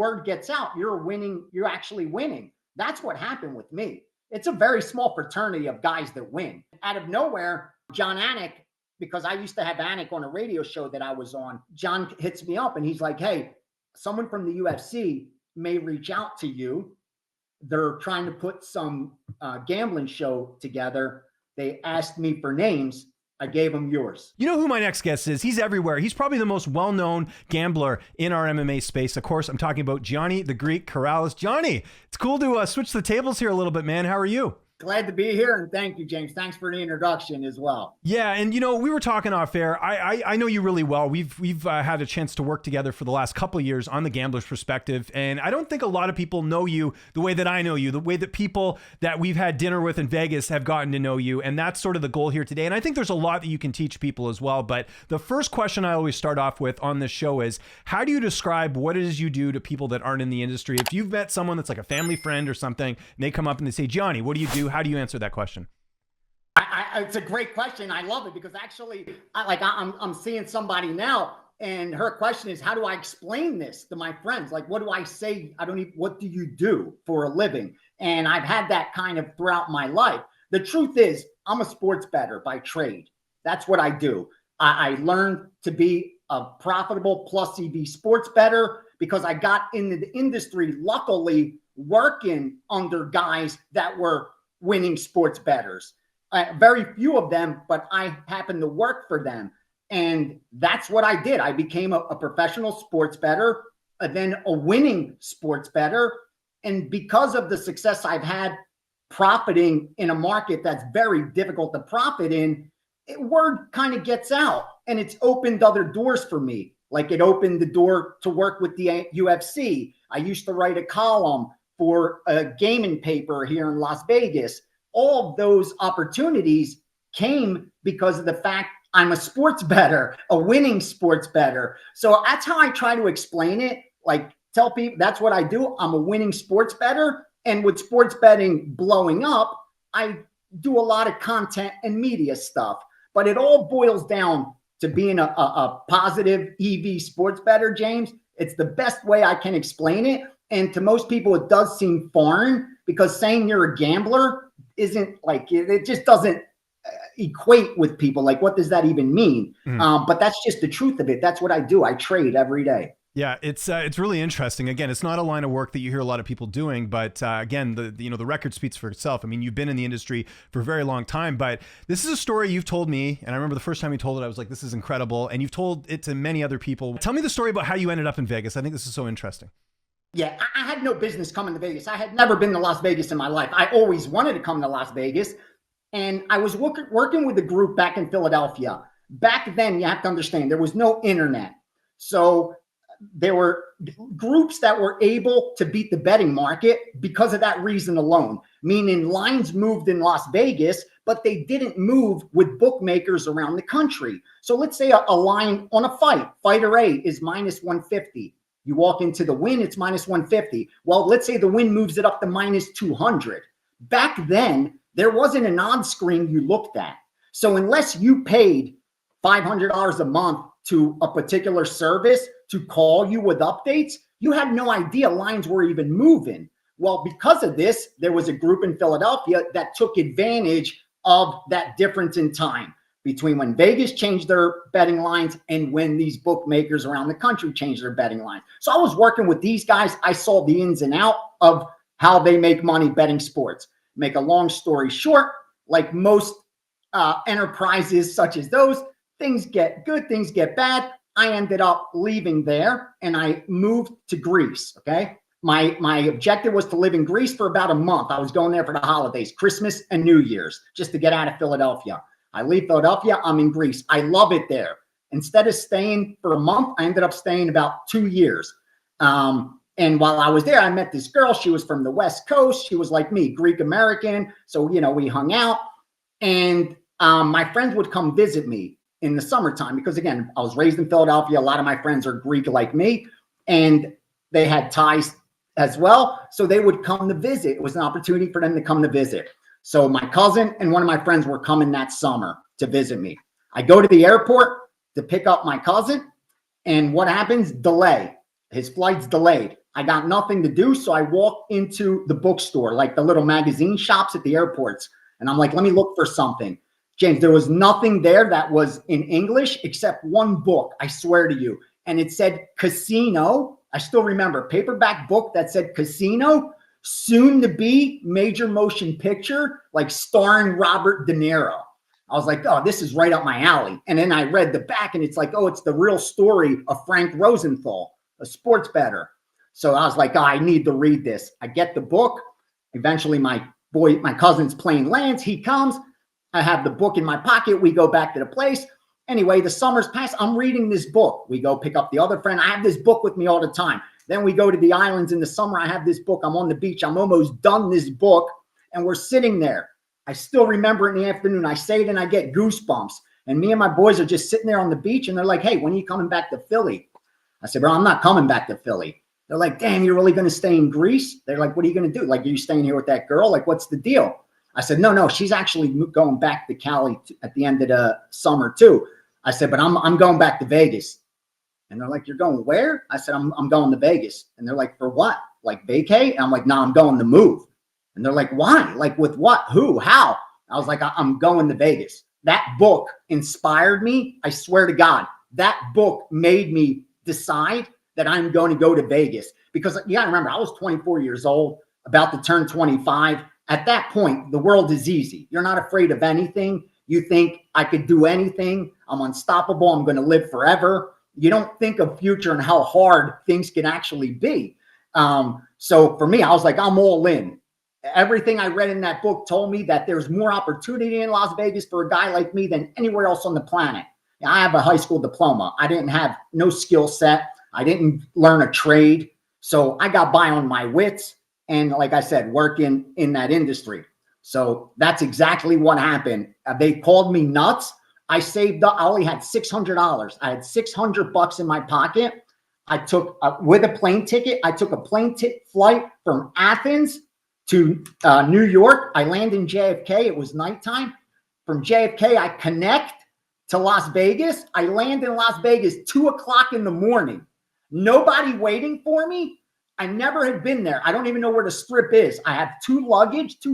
word gets out, you're winning, you're actually winning. That's what happened with me. It's a very small fraternity of guys that win. Out of nowhere, John Anik, because I used to have Anik on a radio show that I was on, John hits me up and he's like, hey, someone from the UFC may reach out to you. They're trying to put some gambling show together. They asked me for names. I gave them yours. You know who my next guest is? He's everywhere. He's probably the most well-known gambler in our MMA space. Of course, I'm talking about Gianni, the Greek Corrales. Gianni, it's cool to switch the tables here a little bit, man. How are you? Glad to be here, and thank you, James. Thanks for the introduction as well. Yeah, and we were talking off air. I know you really well. We've had a chance to work together for the last couple of years on the Gambler's Perspective, and I don't think a lot of people know you the way that I know you, the way that people that we've had dinner with in Vegas have gotten to know you, and that's sort of the goal here today. And I think there's a lot that you can teach people as well. But the first question I always start off with on this show is, how do you describe what it is you do to people that aren't in the industry? If you've met someone that's like a family friend or something, and they come up and they say, Gianni, what do you do? How do you answer that question? It's a great question. I love it because actually, I'm seeing somebody now, and her question is, how do I explain this to my friends? Like, what do I say? What do you do for a living? And I've had that kind of throughout my life. The truth is, I'm a sports bettor by trade. That's what I do. I learned to be a profitable plus EV sports bettor because I got into the industry, luckily, working under guys that were winning sports bettors. Very few of them, but I happened to work for them. And that's what I did. I became a professional sports bettor, then a winning sports bettor. And because of the success I've had profiting in a market that's very difficult to profit in, word kind of gets out, and it's opened other doors for me. Like, it opened the door to work with the UFC. I used to write a column for a gaming paper here in Las Vegas. All of those opportunities came because of the fact I'm a sports bettor, a winning sports bettor. So that's how I try to explain it. Like, tell people that's what I do. I'm a winning sports bettor. And with sports betting blowing up, I do a lot of content and media stuff. But it all boils down to being a positive EV sports bettor, James. It's the best way I can explain it. And to most people, it does seem foreign because saying you're a gambler isn't like, it just doesn't equate with people. Like, what does that even mean? But that's just the truth of it. That's what I do. I trade every day. Yeah, it's really interesting. Again, it's not a line of work that you hear a lot of people doing, but again, the record speaks for itself. I mean, you've been in the industry for a very long time, but this is a story you've told me, and I remember the first time you told it, I was like, this is incredible, and you've told it to many other people. Tell me the story about how you ended up in Vegas. I think this is so interesting. Yeah, I had no business coming to Vegas. I had never been to Las Vegas in my life. I always wanted to come to Las Vegas, and I was working with a group back in Philadelphia. Back then, you have to understand, there was no internet. So there were groups that were able to beat the betting market because of that reason alone, meaning lines moved in Las Vegas, but they didn't move with bookmakers around the country. So let's say a line on a fighter A is minus 150. You walk into the win, it's minus 150. Well, let's say the win moves it up to minus 200. Back then, there wasn't an odds screen you looked at. So unless you paid $500 a month to a particular service to call you with updates, you had no idea lines were even moving. Well, because of this, there was a group in Philadelphia that took advantage of that difference in time between when Vegas changed their betting lines and when these bookmakers around the country changed their betting lines. So I was working with these guys. I saw the ins and out of how they make money betting sports. Make a long story short, like most enterprises such as those, things get good, things get bad. I ended up leaving there and I moved to Greece. Okay. My objective was to live in Greece for about a month. I was going there for the holidays, Christmas and New Year's, just to get out of Philadelphia. I leave Philadelphia, I'm in Greece. I love it there. Instead of staying for a month, I ended up staying about 2 years. And while I was there, I met this girl. She was from the West Coast. She was like me, Greek American. So, we hung out, and my friends would come visit me in the summertime because, again, I was raised in Philadelphia. A lot of my friends are Greek like me, and they had ties as well. So they would come to visit. It was an opportunity for them to come to visit. So my cousin and one of my friends were coming that summer to visit me. I go to the airport to pick up my cousin, and what happens? Delay. His flight's delayed. I got nothing to do, so I walk into the bookstore, like the little magazine shops at the airports. And I'm like, let me look for something. James, there was nothing there that was in English except one book, I swear to you. And it said Casino. I still remember, paperback book that said Casino, soon to be major motion picture, like starring Robert De Niro. I was like, oh, this is right up my alley. And then I read the back and it's like, oh, it's the real story of Frank Rosenthal, a sports bettor. So I was like, oh, I need to read this. I get the book. Eventually my cousin's playing Lance. He comes. I have the book in my pocket. We go back to the place. Anyway, the summer's passed. I'm reading this book. We go pick up the other friend. I have this book with me all the time. Then we go to the islands in the summer. I have this book. I'm on the beach. I'm almost done this book. And we're sitting there. I still remember in the afternoon. I say it and I get goosebumps. And me and my boys are just sitting there on the beach. And they're like, hey, when are you coming back to Philly? I said, bro, I'm not coming back to Philly. They're like, damn, you're really going to stay in Greece? They're like, what are you going to do? Like, are you staying here with that girl? Like, what's the deal? I said, no, she's actually going back to Cali at the end of the summer too. I said, but I'm going back to Vegas. And they're like, you're going where? I said, I'm going to Vegas. And they're like, for what? Like vacay? And I'm like, no, I'm going to move. And they're like, why? Like with what? Who? How? I was like, I'm going to Vegas. That book inspired me. I swear to God, that book made me decide that I'm going to go to Vegas. Because you got to remember, I was 24 years old, about to turn 25. At that point, the world is easy. You're not afraid of anything. You think I could do anything. I'm unstoppable. I'm going to live forever. You don't think of future and how hard things can actually be. So for me, I was like, I'm all in. Everything I read in that book told me that there's more opportunity in Las Vegas for a guy like me than anywhere else on the planet. I have a high school diploma. I didn't have no skill set. I didn't learn a trade. So I got by on my wits. And like I said, working in that industry. So that's exactly what happened. They called me nuts. I saved up. I only had $600. I had $600 in my pocket. I took with a plane ticket. I took a plane flight from Athens to New York. I land in JFK. It was nighttime. From JFK, I connect to Las Vegas. I land in Las Vegas 2 o'clock in the morning. Nobody waiting for me. I never had been there. I don't even know where the Strip is. I have two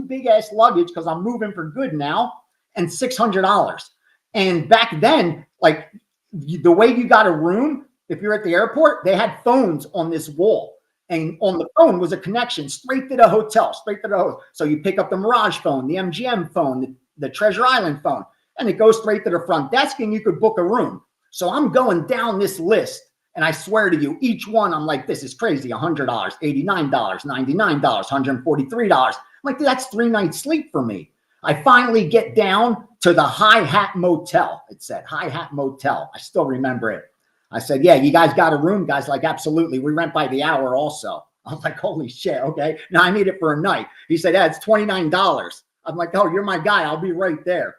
big ass luggage because I'm moving for good now, and $600. And back then, like the way you got a room, if you're at the airport, they had phones on this wall. And on the phone was a connection straight to the hotel, straight to the hotel. So you pick up the Mirage phone, the MGM phone, the Treasure Island phone, and it goes straight to the front desk and you could book a room. So I'm going down this list. And I swear to you, each one, I'm like, this is crazy. $100, $89, $99, $143. I'm like, that's 3 nights sleep for me. I finally get down to the High Hat Motel. It said High Hat Motel. I still remember it. I said, yeah, you guys got a room? Guys, like, absolutely. We rent by the hour also. I was like, holy shit. Okay. Now I need it for a night. He said, yeah, it's $29. I'm like, oh, you're my guy. I'll be right there.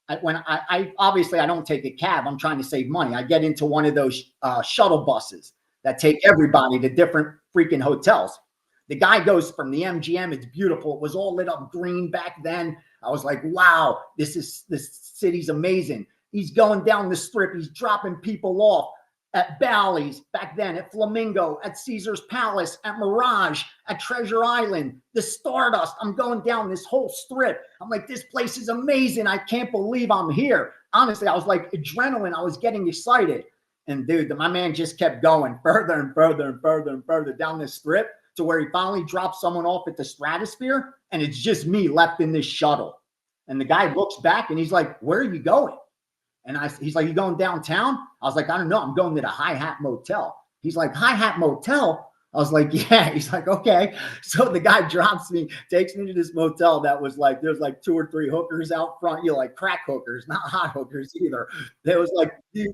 I obviously I don't take a cab. I'm trying to save money. I get into one of those shuttle buses that take everybody to different freaking hotels. The guy goes from the MGM. It's beautiful. It was all lit up green back then. I was like, wow, this city's amazing. He's going down the Strip. He's dropping people off at Bally's back then, at Flamingo, at Caesar's Palace, at Mirage, at Treasure Island, the Stardust. I'm going down this whole Strip. I'm like, this place is amazing. I can't believe I'm here. Honestly, I was like adrenaline. I was getting excited. And dude, my man just kept going further and further and further and further down this Strip to where he finally dropped someone off at the Stratosphere. And it's just me left in this shuttle. And the guy looks back and he's like, where are you going? And he's like, you going downtown? I was like, I don't know. I'm going to the High Hat Motel. He's like, High Hat Motel? I was like, yeah. He's like, okay. So the guy drops me, takes me to this motel that was like, there's like 2 or 3 hookers out front. You know, like crack hookers, not hot hookers either. There was like the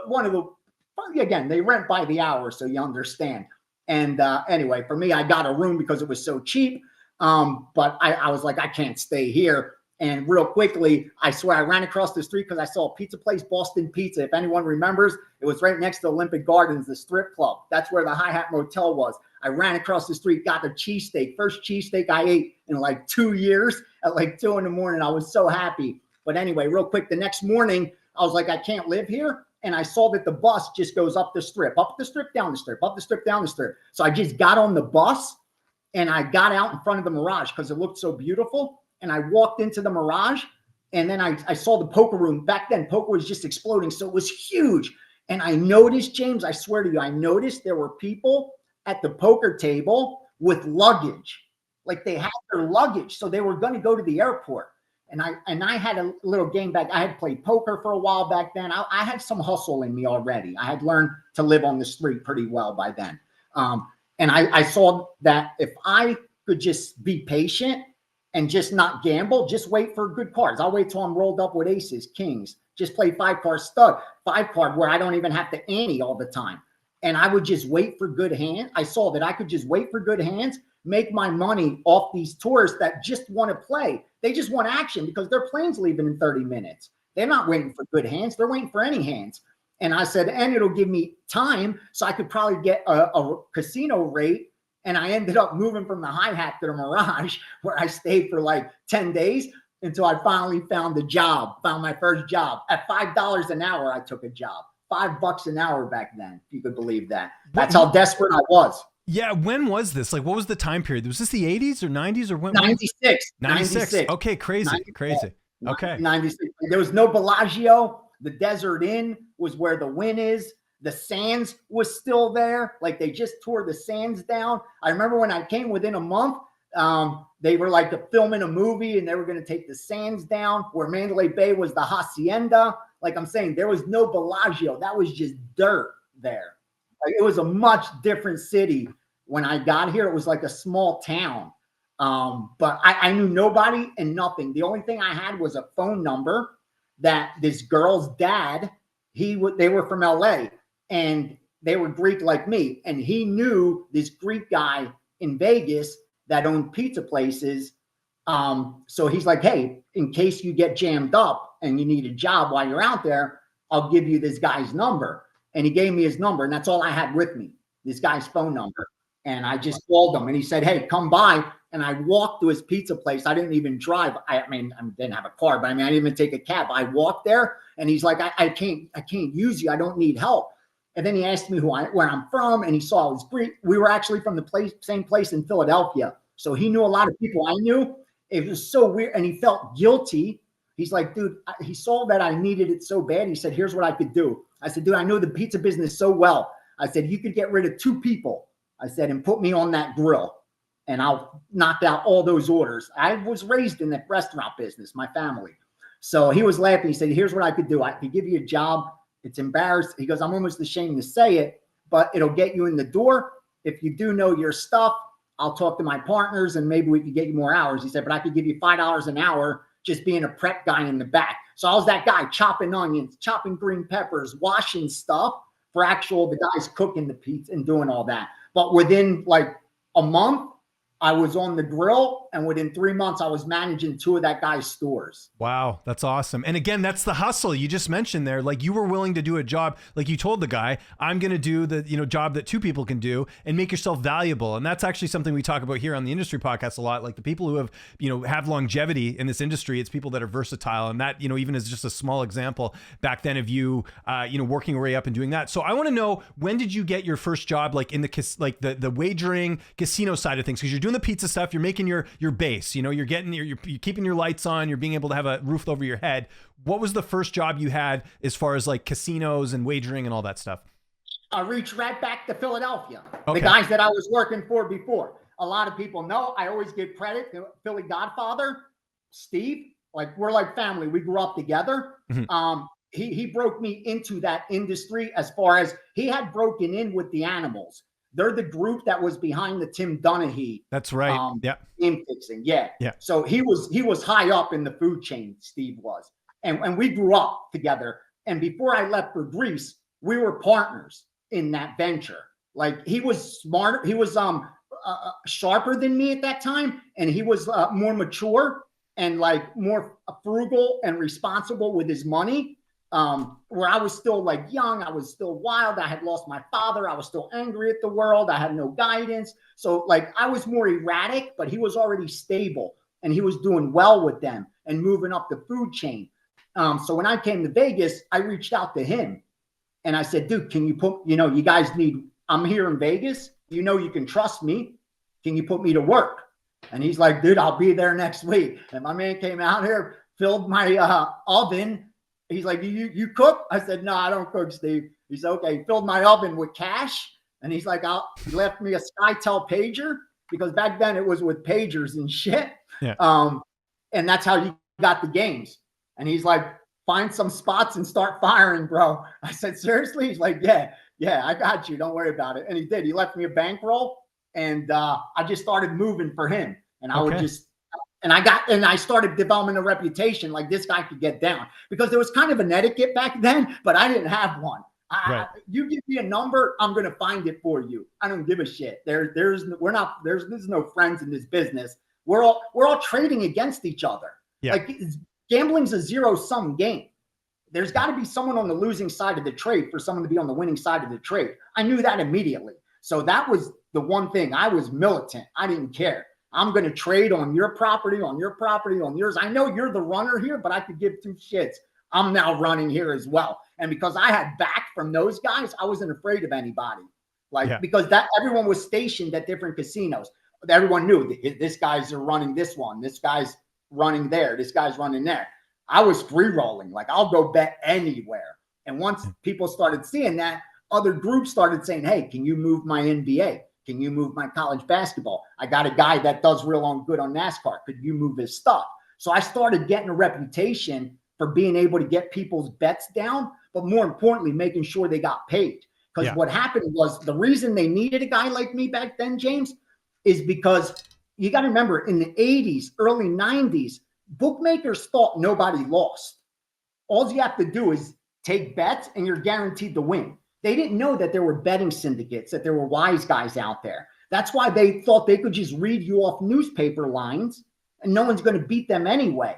one of the, again, they rent by the hour, so you understand. And anyway, for me, I got a room because it was so cheap. But I was like, I can't stay here. And real quickly, I swear I ran across the street because I saw a pizza place, Boston Pizza. If anyone remembers, it was right next to Olympic Gardens, the strip club. That's where the High Hat Motel was. I ran across the street, got the cheesesteak, first cheesesteak I ate in like 2 years at like 2 in the morning. I was so happy. But anyway, real quick, the next morning, I was like, I can't live here. and I saw that the bus just goes up the strip, down the strip, up the strip, down the strip. So I just got on the bus and I got out in front of the Mirage because it looked so beautiful. And I walked into the Mirage, and then I saw the poker room. Back then, poker was just exploding. So it was huge. And I noticed, James, I swear to you, I noticed there were people at the poker table with luggage. Like they had their luggage. So they were going to go to the airport. And I had a little game back. I had played poker for a while back then. I had some hustle in me already. I had learned to live on the street pretty well by then. And I saw that if I could just be patient and just not gamble, just wait for good cards. I'll wait till I'm rolled up with aces, kings, just play 5-card stud, 5-card where I don't even have to ante all the time. And I would just wait for good hands. I saw that I could just wait for good hands, make my money off these tourists that just want to play. They just want action because their plane's leaving in 30 minutes. They're not waiting for good hands. They're waiting for any hands. And I said, and it'll give me time so I could probably get a casino rate. And I ended up moving from the Hi-Hat to the Mirage, where I stayed for like 10 days until I finally found my first job. At $5 an hour, I took a job. $5 an hour back then, if you could believe that. That's how desperate I was. Yeah. When was this? Like, what was the time period? Was this the 80s or 90s or when? 96. 96. Okay. Crazy. 96. Crazy. Okay. 96. There was no Bellagio. The Desert Inn was where the Wynn is. The Sands was still there. Like they just tore the Sands down. I remember when I came within a month, they were like filming a movie and they were going to take the Sands down, where Mandalay Bay was the Hacienda. Like I'm saying, there was no Bellagio. That was just dirt there. Like, it was a much different city. When I got here, it was like a small town. But I knew nobody and nothing. The only thing I had was a phone number that this girl's dad, they were from LA and they were Greek like me. And he knew this Greek guy in Vegas that owned pizza places. So he's like, hey, in case you get jammed up and you need a job while you're out there, I'll give you this guy's number. And he gave me his number, and that's all I had with me, this guy's phone number. And I just called him, and he said, hey, come by. And I walked to his pizza place. I didn't even drive. I didn't have a car, but I didn't even take a cab. I walked there, and he's like, I can't use you. I don't need help. And then he asked me where I'm from, and he saw I was Greek. We were actually from the same place in Philadelphia. So he knew a lot of people I knew. It was so weird, and he felt guilty. He's like, dude, he saw that I needed it so bad. He said, here's what I could do. I said, dude, I know the pizza business so well. I said, you could get rid of 2 people. I said, and put me on that grill, and I'll knock out all those orders. I was raised in the restaurant business, my family. So he was laughing. He said, here's what I could do. I could give you a job. It's embarrassed. He goes, I'm almost ashamed to say it, but it'll get you in the door. If you do know your stuff, I'll talk to my partners and maybe we could get you more hours. He said, but I could give you $5 an hour just being a prep guy in the back. So I was that guy chopping onions, chopping green peppers, washing stuff for the guys cooking the pizza and doing all that. But within like a month, I was on the grill, and within 3 months, I was managing 2 of that guy's stores. Wow, that's awesome. And again, that's the hustle you just mentioned there. Like you were willing to do a job, like you told the guy, I'm going to do the job that 2 people can do and make yourself valuable. And that's actually something we talk about here on the industry podcast a lot. Like the people who have longevity in this industry, it's people that are versatile. And that, even as just a small example back then of you, working your way up and doing that. So I want to know, when did you get your first job, like in the wagering casino side of things? Because you're doing the pizza stuff, you're making your base, you're keeping your lights on, you're being able to have a roof over your head. What was the first job you had as far as like casinos and wagering and all that stuff? I reached right back to Philadelphia. Okay. The guys that I was working for before. A lot of people know I always give credit to Philly Godfather, Steve. Like we're like family. We grew up together. Mm-hmm. He broke me into that industry as far as he had broken in with the animals. They're the group that was behind the Tim Donaghy. That's right. Game fixing. Yeah. So he was high up in the food chain, Steve was. And we grew up together. And before I left for Greece, we were partners in that venture. Like he was smarter. He was sharper than me at that time. And he was more mature and like more frugal and responsible with his money. Where I was still like young, I was still wild. I had lost my father. I was still angry at the world. I had no guidance. So like I was more erratic, but he was already stable and he was doing well with them and moving up the food chain. So when I came to Vegas, I reached out to him And I said, dude, can you put, you guys I'm here in Vegas. You can trust me. Can you put me to work? And he's like, dude, I'll be there next week. And my man came out here, filled my oven. He's like, you cook? I said, no, I don't cook, Steve. He said, okay. He filled my oven with cash. And he's like, he left me a SkyTel pager, because back then it was with pagers and shit. Yeah. And that's how you got the games. And he's like, find some spots and start firing, bro. I said, seriously? He's like, yeah, I got you. Don't worry about it. And he did. He left me a bankroll, and I just started moving for him. And I would just, and I started developing a reputation like this guy could get down, because there was kind of an etiquette back then, but I didn't have one. You give me a number, I'm going to find it for you. I don't give a shit. There's no friends in this business. We're all trading against each other. Yeah. Like, gambling's a zero-sum game. There's got to be someone on the losing side of the trade for someone to be on the winning side of the trade. I knew that immediately. So that was the one thing. I was militant. I didn't care. I'm going to trade on your property, on your property, on yours. I know you're the runner here, but I could give two shits. I'm now running here as well. And because I had back from those guys, I wasn't afraid of anybody. Because everyone was stationed at different casinos. Everyone knew this guy's running this one. This guy's running there. This guy's running there. I was free rolling. Like, I'll go bet anywhere. And once people started seeing that, other groups started saying, hey, can you move my NBA? Can you move my college basketball? I got a guy that does real good on NASCAR. Could you move his stuff? So I started getting a reputation for being able to get people's bets down, but more importantly, making sure they got paid. Because what happened was, the reason they needed a guy like me back then, James, is because you got to remember, in the 80s, early 90s, bookmakers thought nobody lost. All you have to do is take bets and you're guaranteed to win. They didn't know that there were betting syndicates, that there were wise guys out there. That's why they thought they could just read you off newspaper lines and no one's going to beat them anyway.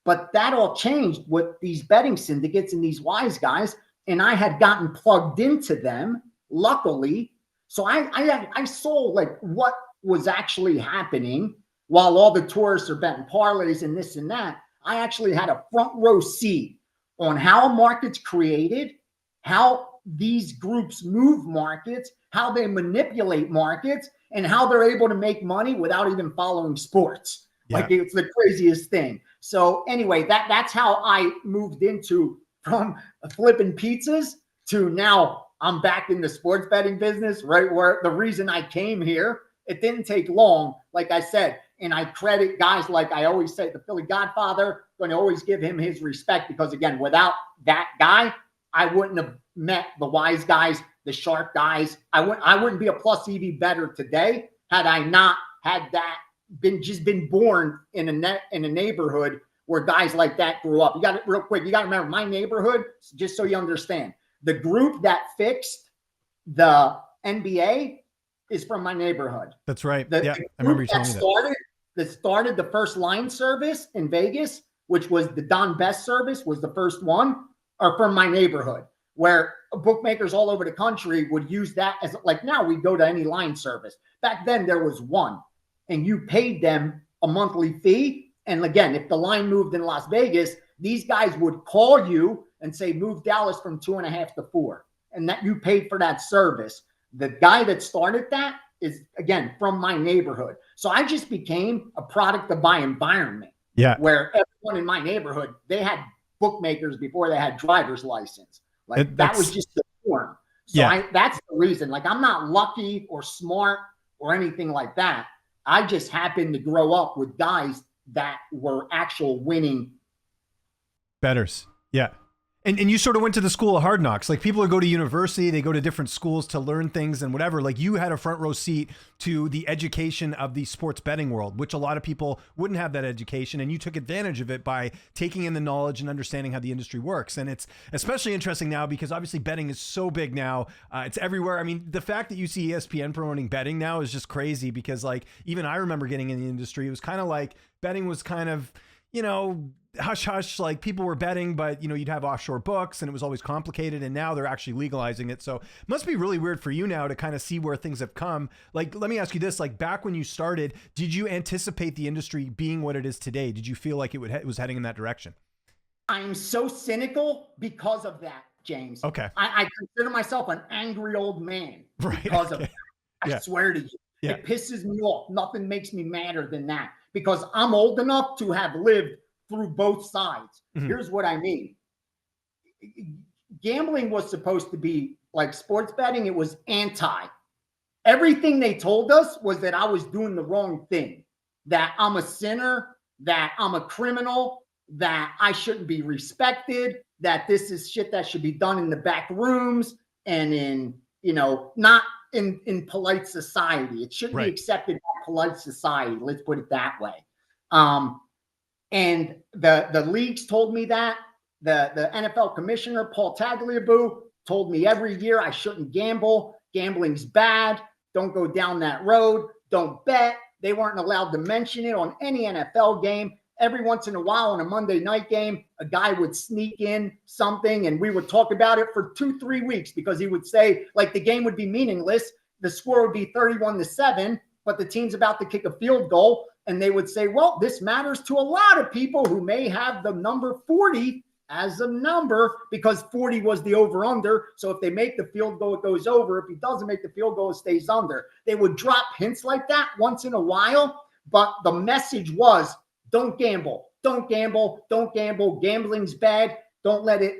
But that all changed with these betting syndicates and these wise guys. And I had gotten plugged into them, luckily. So I saw like what was actually happening while all the tourists are betting parlays and this and that. I actually had a front row seat on how a market's created, how these groups move markets, how they manipulate markets, and how they're able to make money without even following sports. Yeah. Like, it's the craziest thing. So anyway, that's how I moved into from flipping pizzas to now I'm back in the sports betting business, right? Where the reason I came here, it didn't take long, like I said, and I credit guys like I always say, the Philly Godfather, going to always give him his respect, because again, without that guy, I wouldn't have met the wise guys, the sharp guys. I wouldn't be a plus EV better today had I not had that been born in a neighborhood where guys like that grew up. You got it real quick. You got to remember, my neighborhood, just so you understand, the group that fixed the NBA is from my neighborhood. That's right. I remember you telling me that started the first line service in Vegas, which was the Don Best service, was the first one, are from my neighborhood, where bookmakers all over the country would use that as, like, now we go to any line service. Back then there was one, and you paid them a monthly fee. And again, if the line moved in Las Vegas, these guys would call you and say, move Dallas from 2.5 to 4. And that you paid for that service. The guy that started that is, again, from my neighborhood. So I just became a product of my environment. Yeah. Where everyone in my neighborhood, they had bookmakers before they had driver's license. Like, that was just the form. So that's the reason. Like, I'm not lucky or smart or anything like that. I just happened to grow up with guys that were actual winning bettors. Yeah. And you sort of went to the school of hard knocks. Like, people who go to university, they go to different schools to learn things and whatever. Like, you had a front row seat to the education of the sports betting world, which a lot of people wouldn't have that education. And you took advantage of it by taking in the knowledge and understanding how the industry works. And it's especially interesting now because obviously betting is so big now. It's everywhere. I mean, the fact that you see ESPN promoting betting now is just crazy, because like, even I remember getting in the industry, it was kind of like betting was kind of, hush hush, like people were betting, but you'd have offshore books and it was always complicated, and now they're actually legalizing it. So it must be really weird for you now to kind of see where things have come. Like, let me ask you this, like, back when you started, did you anticipate the industry being what it is today? Did you feel like it was heading in that direction? I'm so cynical because of that. James. Okay. I consider myself an angry old man Right. because of Okay. that. I swear to you. Yeah. It pisses me off. Nothing makes me madder than that because I'm old enough to have lived through both sides. Mhm. Here's what I mean. Gambling was supposed to be like sports betting. It was anti. Everything they told us was that I was doing the wrong thing, that I'm a sinner, that I'm a criminal, that I shouldn't be respected, that this is shit that should be done in the back rooms and in, not in polite society. It shouldn't be accepted by polite society. Let's put it that way. And the leagues told me that. The NFL commissioner, Paul Tagliabue, told me every year I shouldn't gamble. Gambling's bad. Don't go down that road. Don't bet. They weren't allowed to mention it on any NFL game. Every once in a while on a Monday night game, a guy would sneak in something and we would talk about it for 2-3 weeks because he would say, like, the game would be meaningless. The score would be 31-7, but the team's about to kick a field goal. And they would say, well, this matters to a lot of people who may have the number 40 as a number because 40 was the over under. So if they make the field goal, it goes over. If he doesn't make the field goal, it stays under. They would drop hints like that once in a while. But the message was, don't gamble, don't gamble, don't gamble. Gambling's bad. Don't let it,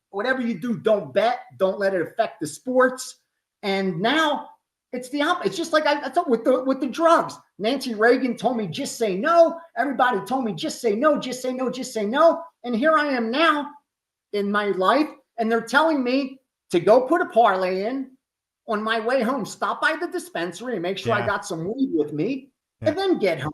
whatever you do, don't bet. Don't let it affect the sports. And now it's the opposite. It's just like I thought with the drugs. Nancy Reagan told me, just say no. Everybody told me, just say no, just say no, just say no. And here I am now in my life, and they're telling me to go put a parlay in on my way home, stop by the dispensary and make sure I got some weed with me, and then get home.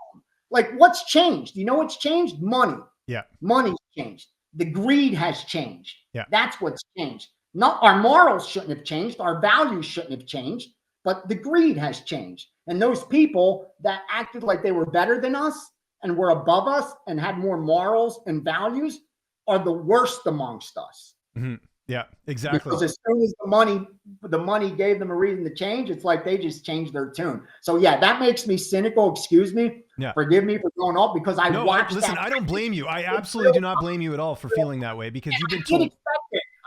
Like, what's changed? You know what's changed? Money. Yeah. Money's changed. The greed has changed. Yeah. That's what's changed. Not our morals shouldn't have changed. Our values shouldn't have changed. But the greed has changed. And those people that acted like they were better than us and were above us and had more morals and values are the worst amongst us. Mm-hmm. Yeah, exactly. Because as soon as the money gave them a reason to change, it's like they just changed their tune. So yeah, that makes me cynical. Excuse me. Yeah. Forgive me for going off because I watched. Listen, I don't blame you. I absolutely do not blame you at all for feeling that way because you've been told.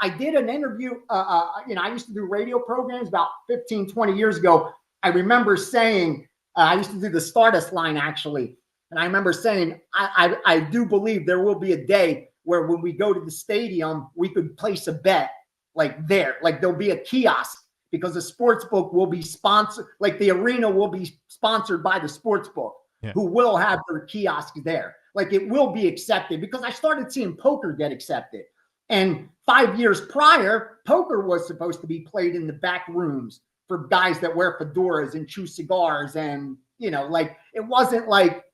I did an interview. I used to do radio programs about 15, 20 years ago. I remember saying, I used to do the Stardust line actually. And I remember saying, I do believe there will be a day where when we go to the stadium, we could place a bet like there'll be a kiosk because the sports book will be sponsored, like the arena will be sponsored by the sports book who will have their kiosk there. Like it will be accepted because I started seeing poker get accepted. And 5 years prior, poker was supposed to be played in the back rooms for guys that wear fedoras and chew cigars. And, like it wasn't like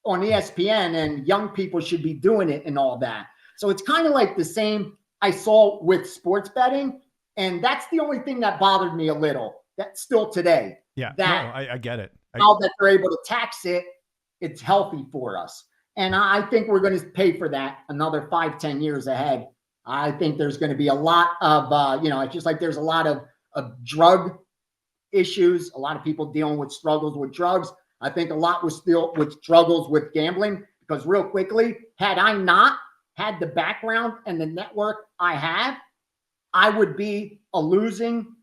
on ESPN and young people should be doing it and all that. So it's kind of like the same I saw with sports betting. And that's the only thing that bothered me a little. That's still today. Yeah, that I get it. Now that they're able to tax it, it's healthy for us. And I think we're going to pay for that another 5-10 years ahead. I think there's going to be a lot of, it's just like there's a lot of drug issues, a lot of people dealing with struggles with drugs. I think a lot was still with struggles with gambling because real quickly, had I not had the background and the network I have, I would be a losing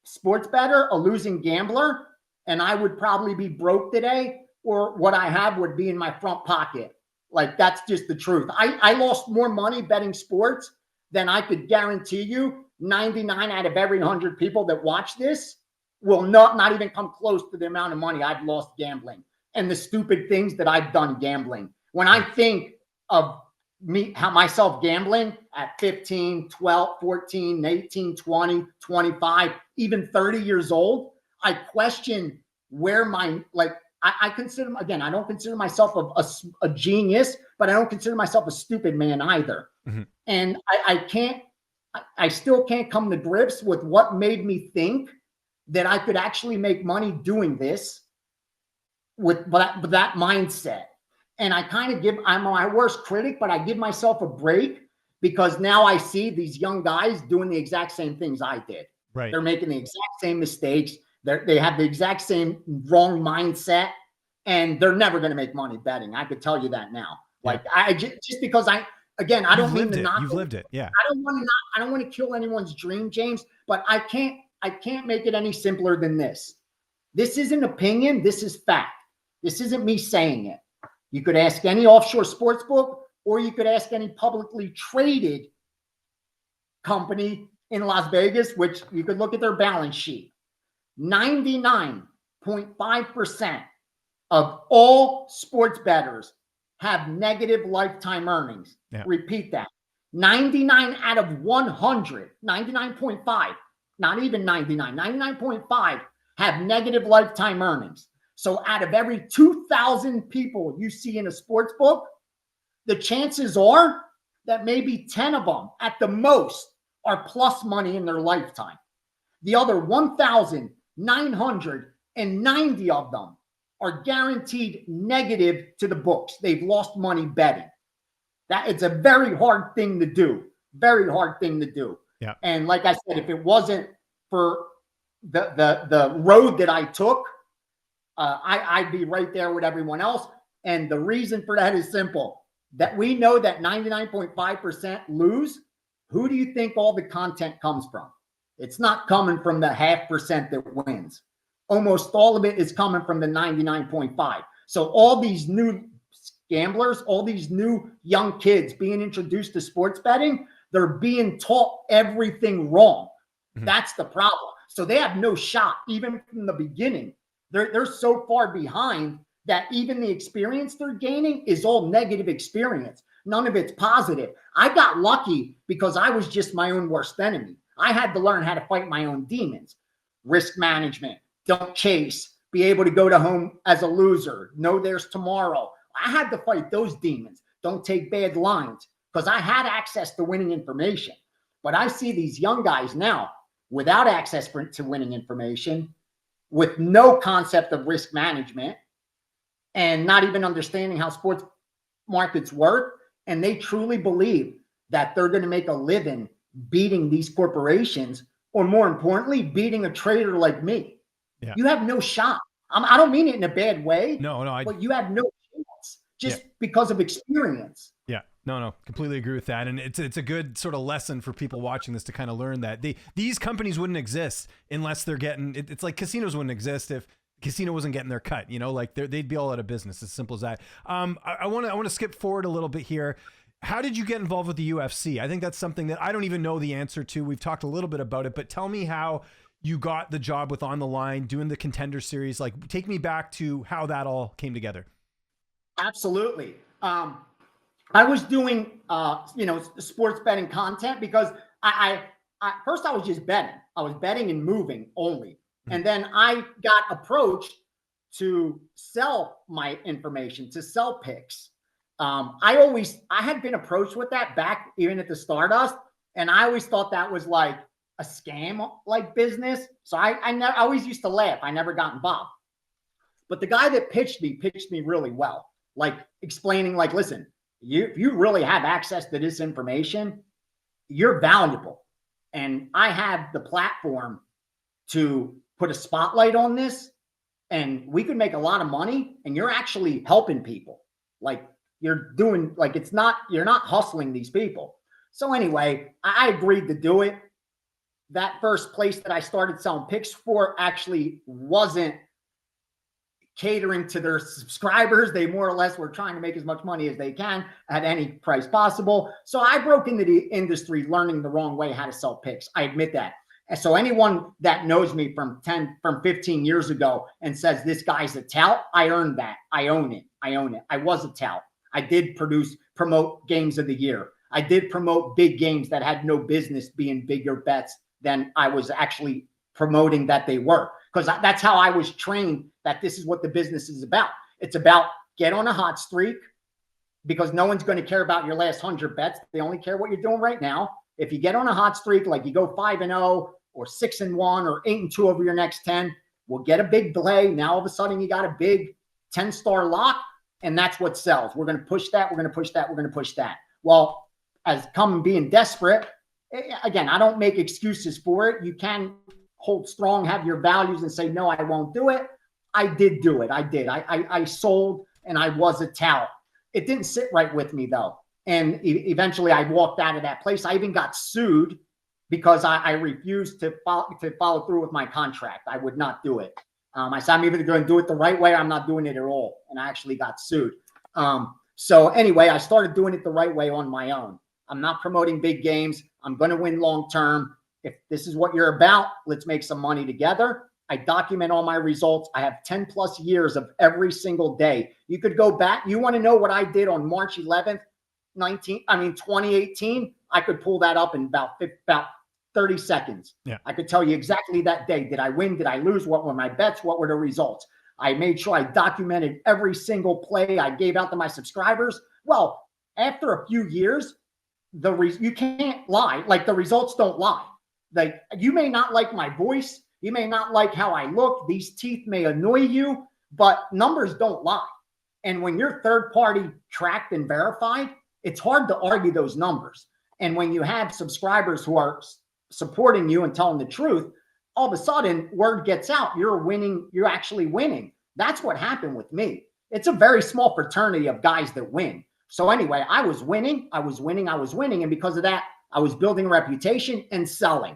sports bettor, a losing gambler, and I would probably be broke today, or what I have would be in my front pocket. Like, that's just the truth. I lost more money betting sports than I could guarantee you 99 out of every 100 people that watch this will not even come close to the amount of money I've lost gambling and the stupid things that I've done gambling. When I think of myself gambling at 15, 12, 14, 18, 20, 25, even 30 years old, I question where I consider, again, I don't consider myself a genius, but I don't consider myself a stupid man either. Mm-hmm. And I still can't come to grips with what made me think that I could actually make money doing this with that mindset. And I'm my worst critic, but I give myself a break because now I see these young guys doing the exact same things I did. Right. They're making the exact same mistakes. They have the exact same wrong mindset, and they're never going to make money betting. I could tell you that now. Like, just because again, I don't You've mean lived to it. knock. You've lived it. Yeah. I don't want to kill anyone's dream, James, but I can't make it any simpler than this. This isn't opinion. This is fact. This isn't me saying it. You could ask any offshore sports book, or you could ask any publicly traded company in Las Vegas, which you could look at their balance sheet. 99.5% of all sports bettors have negative lifetime earnings. Yeah. Repeat that. 99 out of 100, 99.5, not even 99, 99.5 have negative lifetime earnings. So out of every 2,000 people you see in a sports book, the chances are that maybe 10 of them at the most are plus money in their lifetime. The other 1,990 of them are guaranteed negative to the books. They've lost money betting. That it's a very hard thing to do. Very hard thing to do. Yeah. And like I said, if it wasn't for the road that I took, I'd be right there with everyone else. And the reason for that is simple. That we know that 99.5% lose. Who do you think all the content comes from? It's not coming from the 0.5% that wins. Almost all of it is coming from the 99.5. So all these new gamblers, all these new young kids being introduced to sports betting, they're being taught everything wrong. Mm-hmm. That's the problem. So they have no shot, even from the beginning. They're so far behind that even the experience they're gaining is all negative experience. None of it's positive. I got lucky because I was just my own worst enemy. I had to learn how to fight my own demons. Risk management, don't chase, be able to go to home as a loser, know there's tomorrow. I had to fight those demons. Don't take bad lines because I had access to winning information. But I see these young guys now without access to winning information, with no concept of risk management, and not even understanding how sports markets work. And they truly believe that they're going to make a living beating these corporations, or more importantly, beating a trader like me. Yeah. You have no shot. I don't mean it in a bad way. No, but you have no chance just because of experience. Yeah. No, completely agree with that. And it's a good sort of lesson for people watching this to kind of learn that these companies wouldn't exist unless they're getting, it's like casinos wouldn't exist if casino wasn't getting their cut, like they'd be all out of business. As simple as that. I want to skip forward a little bit here. How did you get involved with the UFC? I think that's something that I don't even know the answer to. We've talked a little bit about it, but tell me how you got the job with On the Line, doing the Contender Series. Like, take me back to how that all came together. Absolutely. I was doing, sports betting content because I first I was just betting. I was betting and moving only. Mm-hmm. And then I got approached to sell my information, to sell picks. I had been approached with that back even at the Stardust. And I always thought that was like a scam like business. So I always used to laugh. I never got involved. But the guy that pitched me really well, like explaining like, listen, if you really have access to this information, you're valuable. And I have the platform to put a spotlight on this, and we could make a lot of money, and you're actually helping people. Like you're doing, like you're not hustling these people. So anyway, I agreed to do it. That first place that I started selling picks for actually wasn't catering to their subscribers. They more or less were trying to make as much money as they can at any price possible. So I broke into the industry learning the wrong way how to sell picks. I admit that. And so anyone that knows me from 15 years ago and says this guy's a tout, I earned that. I own it. I was a tout. I did promote games of the year. I did promote big games that had no business being bigger bets than I was actually promoting that they were. Because that's how I was trained, that this is what the business is about. It's about get on a hot streak, because no one's going to care about your last 100 bets. They only care what you're doing right now. If you get on a hot streak, like you go 5-0 or 6-1 or 8-2 over your next 10, we'll get a big play. Now all of a sudden you got a big 10-star lock, and that's what sells. We're going to push that. We're going to push that. We're going to push that. Well, as come being desperate, again, I don't make excuses for it. You can hold strong, have your values, and say, no, I won't do it. I did do it. I did. I sold, and I was a tout. It didn't sit right with me, though. And eventually I walked out of that place. I even got sued because I refused to follow through with my contract. I would not do it. I said, I'm either going to do it the right way or I'm not doing it at all. And I actually got sued. So anyway, I started doing it the right way on my own. I'm not promoting big games. I'm going to win long-term. If this is what you're about, let's make some money together. I document all my results. I have 10 plus years of every single day. You could go back. You want to know what I did on March 11th, 2018? I could pull that up in about 30 seconds. Yeah. I could tell you exactly that day. Did I win? Did I lose? What were my bets? What were the results? I made sure I documented every single play I gave out to my subscribers. Well, after a few years, you can't lie. Like, the results don't lie. Like, you may not like my voice. You may not like how I look. These teeth may annoy you, but numbers don't lie. And when you're third party tracked and verified, it's hard to argue those numbers. And when you have subscribers who are supporting you and telling the truth, all of a sudden word gets out. You're winning. You're actually winning. That's what happened with me. It's a very small fraternity of guys that win. So anyway, I was winning. And because of that, I was building a reputation and selling.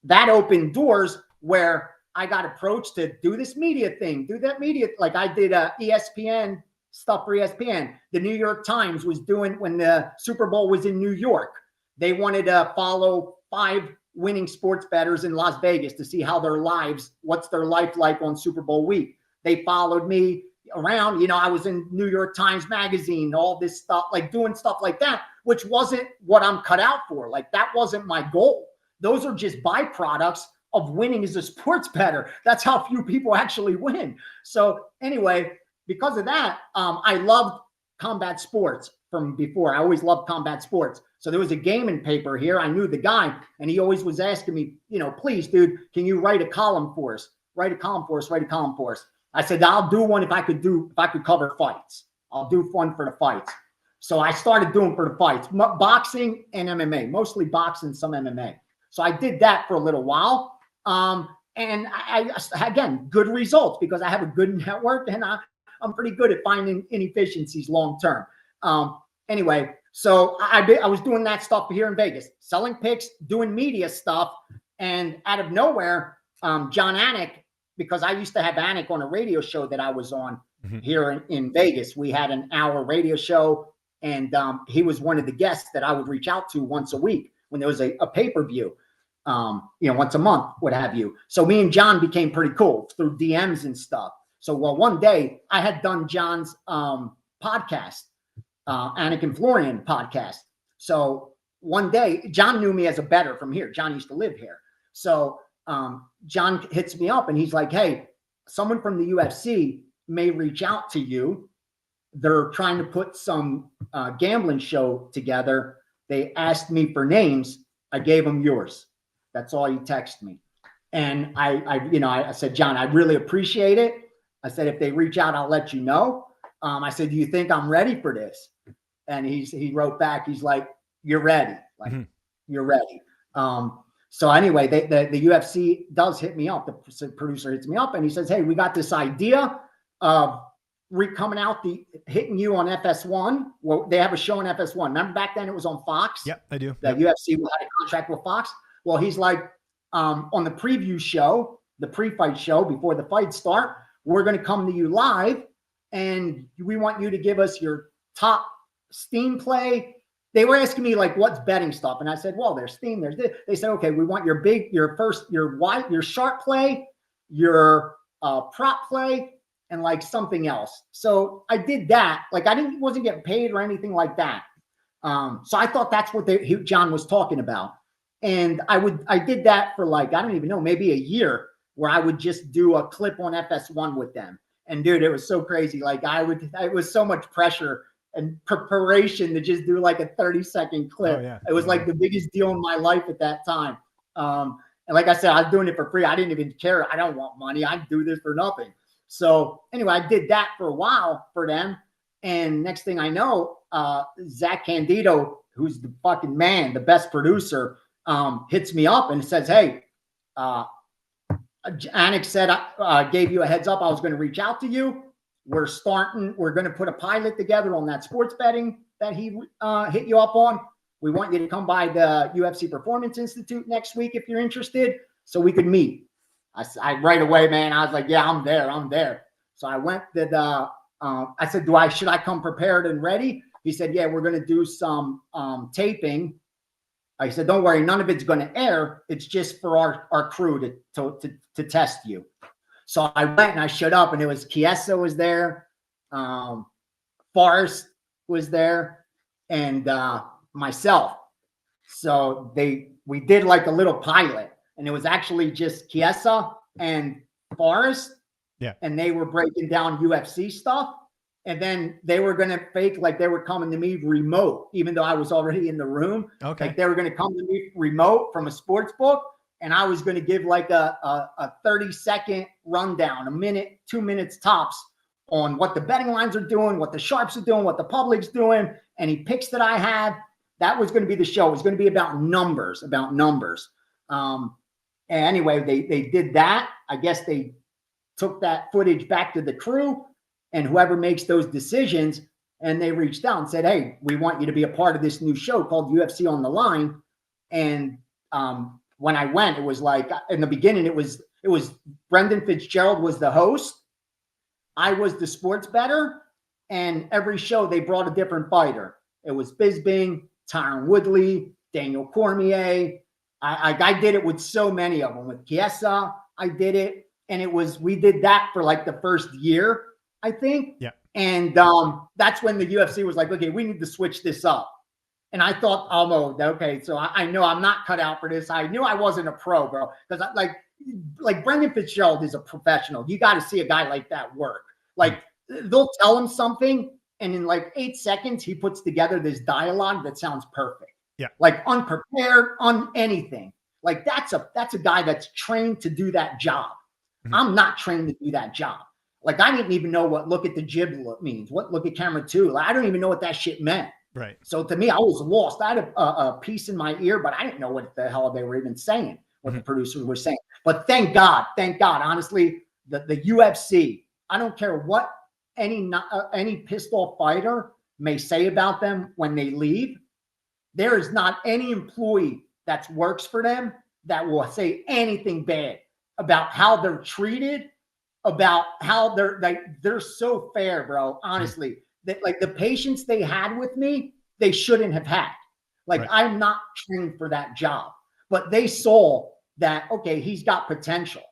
That opened doors where I got approached to do this media thing, do that media. Like, I did ESPN stuff for ESPN. The New York Times was doing, when the Super Bowl was in New York, they wanted to follow 5 winning sports bettors in Las Vegas to see how what's their life like on Super Bowl week. They followed me around. I was in New York Times Magazine, all this stuff, like doing stuff like that, which wasn't what I'm cut out for. Like, that wasn't my goal. Those are just byproducts of winning as a sports bettor. That's how few people actually win. So anyway, because of that, I loved combat sports from before. I always loved combat sports. So there was a gaming paper here. I knew the guy, and he always was asking me, please, dude, can you write a column for us? Write a column for us. I said, I'll do one if I could cover fights. I'll do one for the fights. So I started doing for the fights, boxing and MMA, mostly boxing, some MMA. So I did that for a little while. And I again, good results because I have a good network and I'm pretty good at finding inefficiencies long-term. Anyway, so I was doing that stuff here in Vegas, selling picks, doing media stuff. And out of nowhere, John Anik, because I used to have Anik on a radio show that I was on here in Vegas. We had an hour radio show, and he was one of the guests that I would reach out to once a week when there was a pay-per-view, once a month, what have you. So me and John became pretty cool through DMs and stuff. So, one day I had done John's podcast, Anik and Florian podcast. So one day, John knew me as a bettor from here. John used to live here. So John hits me up and he's like, hey, someone from the UFC may reach out to you. They're trying to put some gambling show together. They asked me for names. I gave them yours. That's all he texted me. And I said, John, I really appreciate it. I said, if they reach out, I'll let you know. I said, do you think I'm ready for this? And he wrote back, he's like, you're ready. Like, you're ready. So anyway, the UFC does hit me up. The producer hits me up and he says, hey, we got this idea of coming out, hitting you on FS1. Well, they have a show on FS1. Remember back then it was on Fox? Yep, I do. The UFC had a contract with Fox. Well, he's like, on the preview show, the pre-fight show before the fights start, we're going to come to you live and we want you to give us your top steam play. They were asking me like, what's betting stuff? And I said, well, there's steam. There's this. They said, okay, we want your sharp play, your prop play, and like something else. So I did that. Like wasn't getting paid or anything like that. So I thought that's what John was talking about. And I did that for like, I don't even know, maybe a year, where I would just do a clip on FS1 with them. And dude, it was so crazy. Like it was so much pressure and preparation to just do like a 30-second clip. Oh, yeah. It was like the biggest deal in my life at that time. And like I said, I was doing it for free. I didn't even care. I don't want money. I do this for nothing. So anyway, I did that for a while for them. And next thing I know, Zach Candido, who's the fucking man, the best producer, hits me up and says, hey, Anik said, I gave you a heads up. I was going to reach out to you. We're going to put a pilot together on that sports betting that he hit you up on. We want you to come by the UFC Performance Institute next week if you're interested, so we could meet. I right away, man, I was like, yeah, I'm there. So I went to the, I said, should I come prepared and ready? He said, yeah, we're going to do some taping. I said, don't worry, none of it's going to air. It's just for our crew to test you. So I went and I showed up, and it was Chiesa was there, Forrest was there, and myself. So we did like a little pilot, and it was actually just Chiesa and Forrest. Yeah. And they were breaking down UFC stuff. And then they were going to fake like they were coming to me remote, even though I was already in the room. Okay. Like they were going to come to me remote from a sports book. And I was going to give like a 30-second rundown, a minute, 2 minutes tops on what the betting lines are doing, what the sharps are doing, what the public's doing, any picks that I have. That was going to be the show. It was going to be about numbers. And anyway, they did that. I guess they took that footage back to the crew and whoever makes those decisions, and they reached out and said, hey, we want you to be a part of this new show called UFC on the Line. And when I went, it was like, in the beginning, it was Brendan Fitzgerald was the host. I was the sports bettor, and every show they brought a different fighter. It was Bisping, Tyron Woodley, Daniel Cormier. I did it with so many of them. With Chiesa, I did it. And we did that for like the first year, I think. Yeah. And that's when the UFC was like, okay, we need to switch this up. And I thought, okay, so I know I'm not cut out for this. I knew I wasn't a pro, bro. Because like Brendan Fitzgerald is a professional. You got to see a guy like that work. Like they'll tell him something, and in like 8 seconds, he puts together this dialogue that sounds perfect. Yeah. Like unprepared on anything. Like that's a guy that's trained to do that job. Mm-hmm. I'm not trained to do that job. Like I didn't even know what look at the jib means. What look at camera 2? Like I don't even know what that shit meant. Right. So to me, I was lost. I had a piece in my ear, but I didn't know what the hell they were even saying, what the producers were saying. But thank God, honestly, the UFC, I don't care what any pissed off fighter may say about them when they leave. There is not any employee that works for them that will say anything bad about how they're treated, about how they're so fair, bro. Honestly, that like the patience they had with me, they shouldn't have had. Like right. I'm not trained for that job, but they saw that, okay, he's got potential.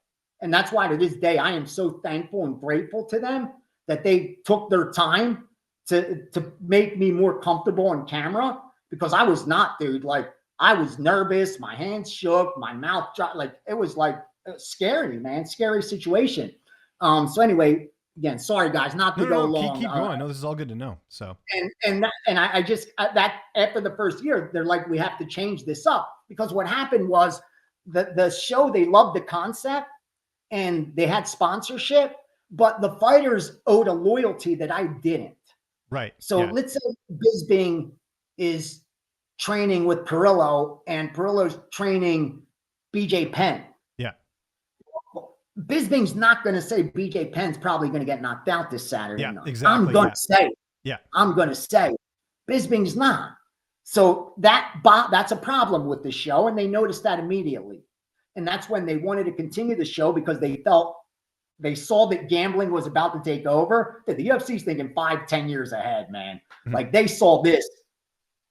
And that's why to this day, I am so thankful and grateful to them that they took their time to make me more comfortable on camera, because I was not, dude. Like I was nervous, my hands shook, my mouth dropped. Like it was like scary, man, scary situation. So anyway, again, sorry guys, not to go long. Keep going. No, this is all good to know. So and I just that after the first year, they're like, we have to change this up, because what happened was the show, they loved the concept and they had sponsorship, but the fighters owed a loyalty that I didn't. Right. So let's say Bisping is training with Perillo and Perillo's training BJ Penn. Yeah. Bisping's not going to say BJ Penn's probably going to get knocked out this Saturday night. Exactly. I'm going to say. Yeah. I'm going to say Bisping's not. So that's a problem with the show, and they noticed that immediately. And that's when they wanted to continue the show, because they saw that gambling was about to take over. The UFC's thinking 5-10 years ahead, man. Mm-hmm. Like they saw this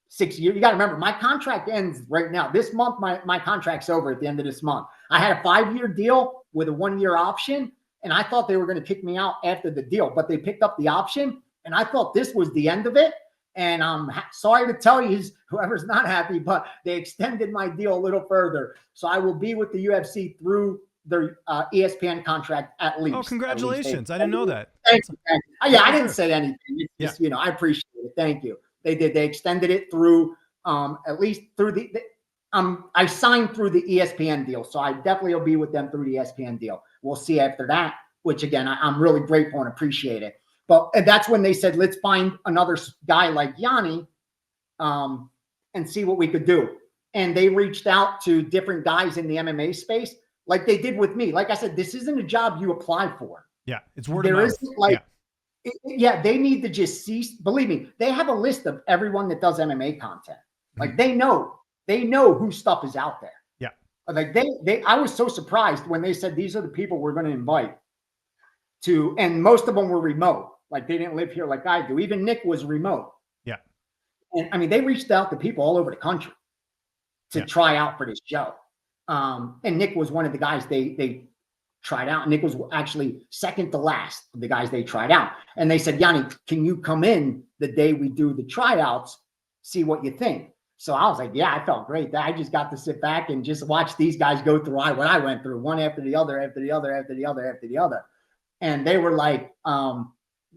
6 years. You got to remember, my contract ends right now. This month, my contract's over at the end of this month. I had a 5-year deal with a 1-year option, and I thought they were going to kick me out after the deal, but they picked up the option, and I thought this was the end of it. And I'm sorry to tell you, whoever's not happy, but they extended my deal a little further. So I will be with the UFC through their ESPN contract at least. Oh, congratulations. I didn't know that. Thank you. Yeah, I didn't say anything. It's just, I appreciate it. Thank you. They did. They extended it through at least through I signed through the ESPN deal. So I definitely will be with them through the ESPN deal. We'll see after that, which again, I'm really grateful and appreciate it. But that's when they said, let's find another guy like Gianni and see what we could do. And they reached out to different guys in the MMA space, like they did with me. Like I said, this isn't a job you apply for. Yeah, it's word of mouth. Isn't like Yeah, they need to just cease. Believe me, they have a list of everyone that does MMA content. Like they know whose stuff is out there. Yeah. Like I was so surprised when they said these are the people we're going to invite to, and most of them were remote. Like they didn't live here like I do. Even Nick was remote. Yeah. And I mean, they reached out to people all over the country to try out for this show. And Nick was one of the guys they tried out. Nick was actually second to last of the guys they tried out. And they said, Gianni, can you come in the day we do the tryouts, see what you think? So I was like, yeah, I felt great. I just got to sit back and just watch these guys go through what I went through, one after the other, after the other, after the other, after the other. And they were like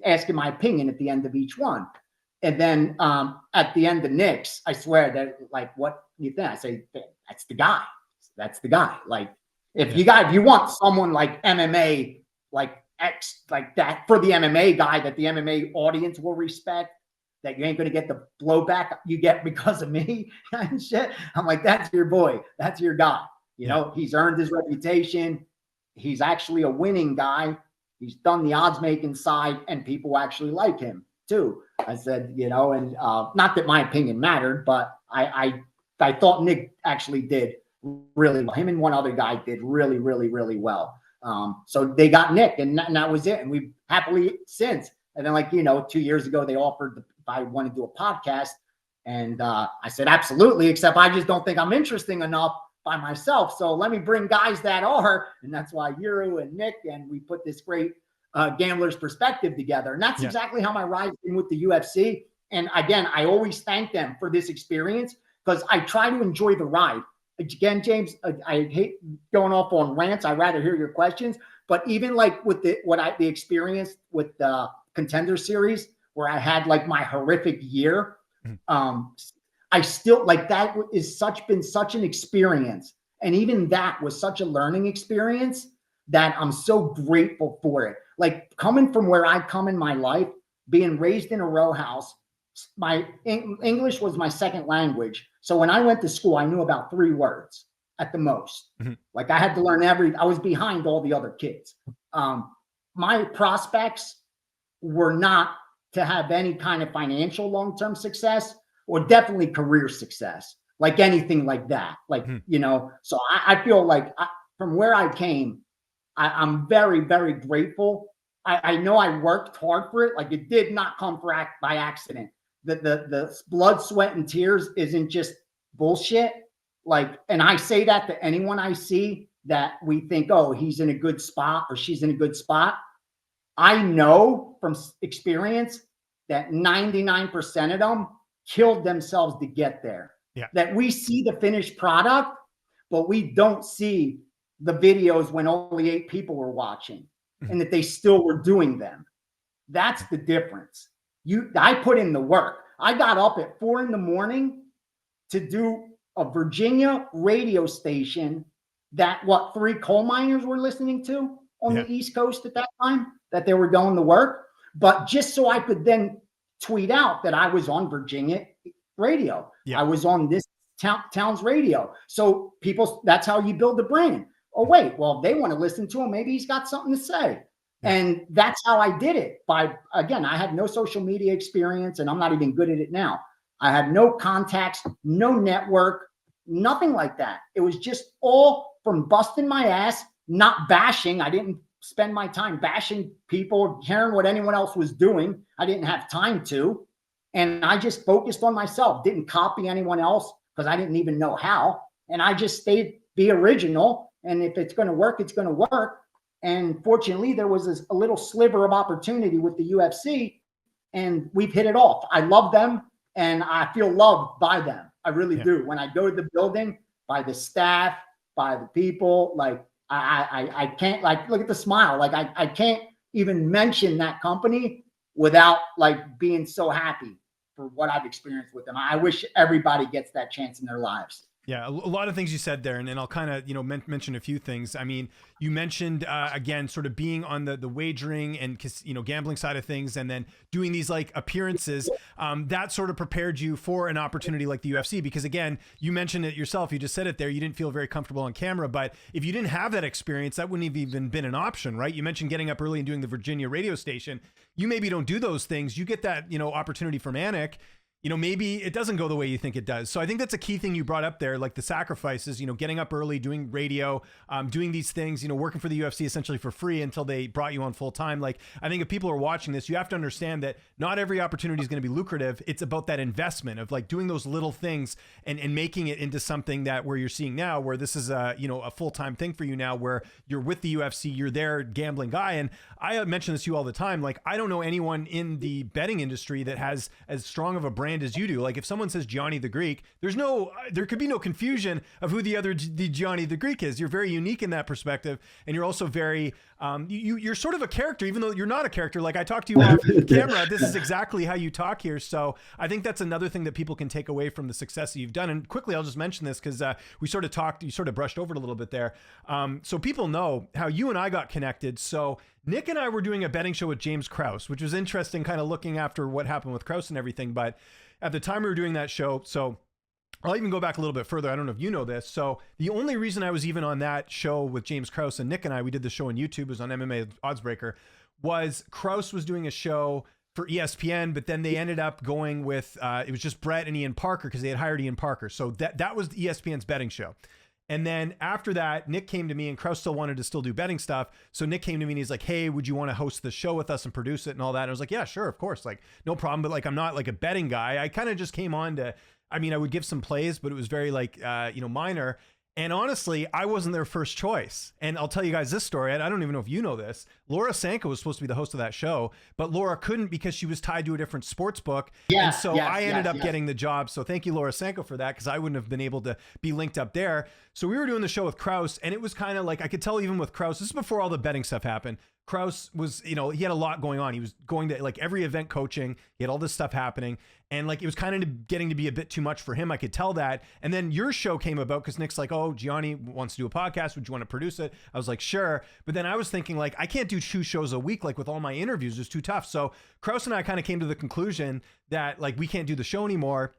asking my opinion at the end of each one. And then at the end of Nick's, I swear that like, what do you think? I say, that's the guy. That's the guy. Like, if you want someone like MMA, like that for the MMA guy that the MMA audience will respect, that you ain't going to get the blowback you get because of me and shit. I'm like, that's your boy. That's your guy. You know, he's earned his reputation. He's actually a winning guy. He's done the odds making side and people actually like him too. I said, you know, and not that my opinion mattered, but I thought Nick actually did really well. Him and one other guy did really, really, really well. So they got Nick and that was it. And we've happily since. And then, like, you know, 2 years ago, they offered if I want to do a podcast. And I said, absolutely, except I just don't think I'm interesting enough by myself. So let me bring guys that are. And that's why Yuru and Nick, and we put this great Gambler's Perspective together. And that's exactly how my ride's been with the UFC. And again, I always thank them for this experience because I try to enjoy the ride. Again, James, I hate going off on rants. I'd rather hear your questions. But even like with the experience with the Contender Series, where I had like my horrific year, I still like that is been such an experience. And even that was such a learning experience that I'm so grateful for it. Like coming from where I come in my life, being raised in a row house, my English was my second language. So when I went to school, I knew about 3 words at the most. Like I had to learn I was behind all the other kids. My prospects were not to have any kind of financial long-term success or definitely career success, like anything like that. Like, you know, so I feel like from where I came, I'm very, very grateful. I know I worked hard for it. Like it did not come by accident. The blood, sweat, and tears isn't just bullshit. Like, and I say that to anyone I see that we think, oh, he's in a good spot or she's in a good spot. I know from experience that 99% of them killed themselves to get there. Yeah. That we see the finished product, but we don't see the videos when only 8 people were watching and that they still were doing them. That's the difference. I put in the work. I got up at 4 a.m. to do a Virginia radio station that 3 coal miners were listening to on the East Coast at that time, that they were going to work. But just so I could then tweet out that I was on Virginia radio. Yeah. I was on this town's radio. So that's how you build the brand. Oh, wait, well, they want to listen to him. Maybe he's got something to say. Yeah. And that's how I did it. Again, I had no social media experience and I'm not even good at it now. I had no contacts, no network, nothing like that. It was just all from busting my ass, not bashing. I didn't spend my time bashing people, caring what anyone else was doing. I didn't have time to. And I just focused on myself, didn't copy anyone else because I didn't even know how. And I just be original. And if it's going to work, it's going to work. And fortunately, there was a little sliver of opportunity with the UFC and we've hit it off. I love them and I feel loved by them. I really do. When I go to the building, by the staff, by the people, like I can't, like, look at the smile. Like I can't even mention that company without like being so happy for what I've experienced with them. I wish everybody gets that chance in their lives. Yeah, a lot of things you said there, and I'll kind of mention a few things. I mean, you mentioned again, sort of being on the wagering and gambling side of things, and then doing these like appearances. That sort of prepared you for an opportunity like the UFC, because again, you mentioned it yourself. You just said it there. You didn't feel very comfortable on camera, but if you didn't have that experience, that wouldn't have even been an option, right? You mentioned getting up early and doing the Virginia radio station. You maybe don't do those things. You get that opportunity from Anik. Maybe it doesn't go the way you think it does. So I think that's a key thing you brought up there, like the sacrifices, getting up early, doing radio, doing these things, working for the UFC essentially for free until they brought you on full time. Like, I think if people are watching this, you have to understand that not every opportunity is going to be lucrative. It's about that investment of like doing those little things and making it into something that where you're seeing now, where this is a full-time thing for you now, where you're with the UFC, you're their gambling guy. And I mention this to you all the time. Like, I don't know anyone in the betting industry that has as strong of a brand as you do. Like, if someone says Gianni the Greek, there could be no confusion of who the Gianni the Greek is. You're very unique in that perspective, and you're also very you're sort of a character, even though you're not a character. Like, I talk to you off camera. This is exactly how you talk here. So I think that's another thing that people can take away from the success that you've done. And quickly, I'll just mention this because we sort of talked, you sort of brushed over it a little bit there. So people know how you and I got connected. So Nick and I were doing a betting show with James Krause, which was interesting, kind of looking after what happened with Krause and everything. But at the time we were doing that show, so I'll even go back a little bit further. I don't know if you know this. So the only reason I was even on that show with James Krause and Nick and I, we did the show on YouTube, it was on MMA Oddsbreaker, was Krause was doing a show for ESPN, but then they ended up going with, it was just Brett and Ian Parker because they had hired Ian Parker. So that was ESPN's betting show. And then after that, Nick came to me, and Krause still wanted to still do betting stuff. So Nick came to me and he's like, hey, would you want to host the show with us and produce it and all that? And I was like, yeah, sure, of course. Like, no problem. But like, I'm not like a betting guy. I kind of just came on to, I would give some plays, but it was very like, minor. And honestly, I wasn't their first choice. And I'll tell you guys this story. And I don't even know if you know this. Laura Sanko was supposed to be the host of that show, but Laura couldn't because she was tied to a different sports book. Yeah, and so I ended up getting the job. So thank you, Laura Sanko, for that, because I wouldn't have been able to be linked up there. So we were doing the show with Krause, and it was kind of like, I could tell even with Krause, this is before all the betting stuff happened. Krause was, he had a lot going on. He was going to like every event coaching. He had all this stuff happening. And like, it was kind of getting to be a bit too much for him. I could tell that. And then your show came about because Nick's like, oh, Gianni wants to do a podcast. Would you want to produce it? I was like, sure. But then I was thinking like, I can't do 2 shows a week. Like with all my interviews, it's too tough. So Krause and I kind of came to the conclusion that like, we can't do the show anymore.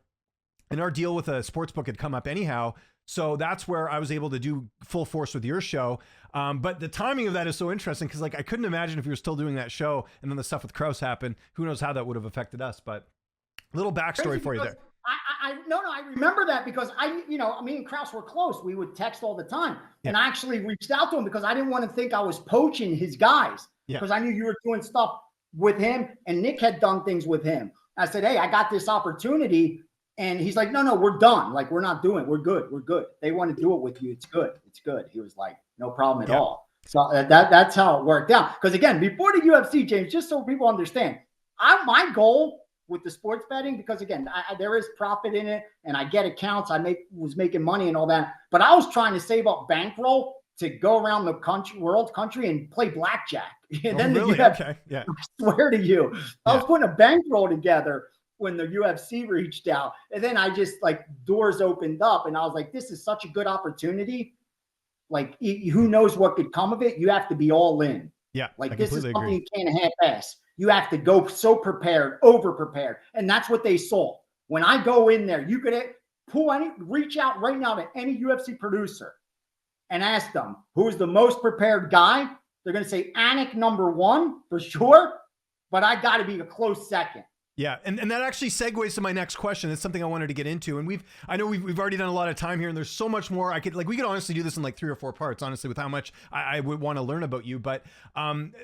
And our deal with a sports book had come up anyhow. So that's where I was able to do full force with your show. But the timing of that is so interesting because like I couldn't imagine if you were still doing that show and then the stuff with Krause happened. Who knows how that would have affected us? But little backstory for you there. I remember that because me and Krause were close. We would text all the time, and I actually reached out to him because I didn't want to think I was poaching his guys because I knew you were doing stuff with him, and Nick had done things with him. I said, hey, I got this opportunity. And he's like, no, we're done. Like, we're not doing it. We're good. We're good. They want to do it with you. It's good. It's good. He was like, no problem at all. So that's how it worked out. Because again, before the UFC, James, just so people understand, my goal with the sports betting, because again, there is profit in it and I get accounts. Was making money and all that, but I was trying to save up bankroll to go around the world and play blackjack. And then really? I swear to you, I was putting a bankroll together when the UFC reached out, and then I just like doors opened up and I was like, this is such a good opportunity. Like, who knows what could come of it? You have to be all in. Yeah. Like, this is something you can't half-ass. You have to go so prepared, over prepared. And that's what they saw. When I go in there, you could reach out right now to any UFC producer and ask them who's the most prepared guy. They're going to say Anik #1 for sure, but I got to be a close second. Yeah, and that actually segues to my next question. It's something I wanted to get into, and I know we've already done a lot of time here, and there's so much more we could honestly do this in like 3 or 4 parts, honestly, with how much I would want to learn about you. But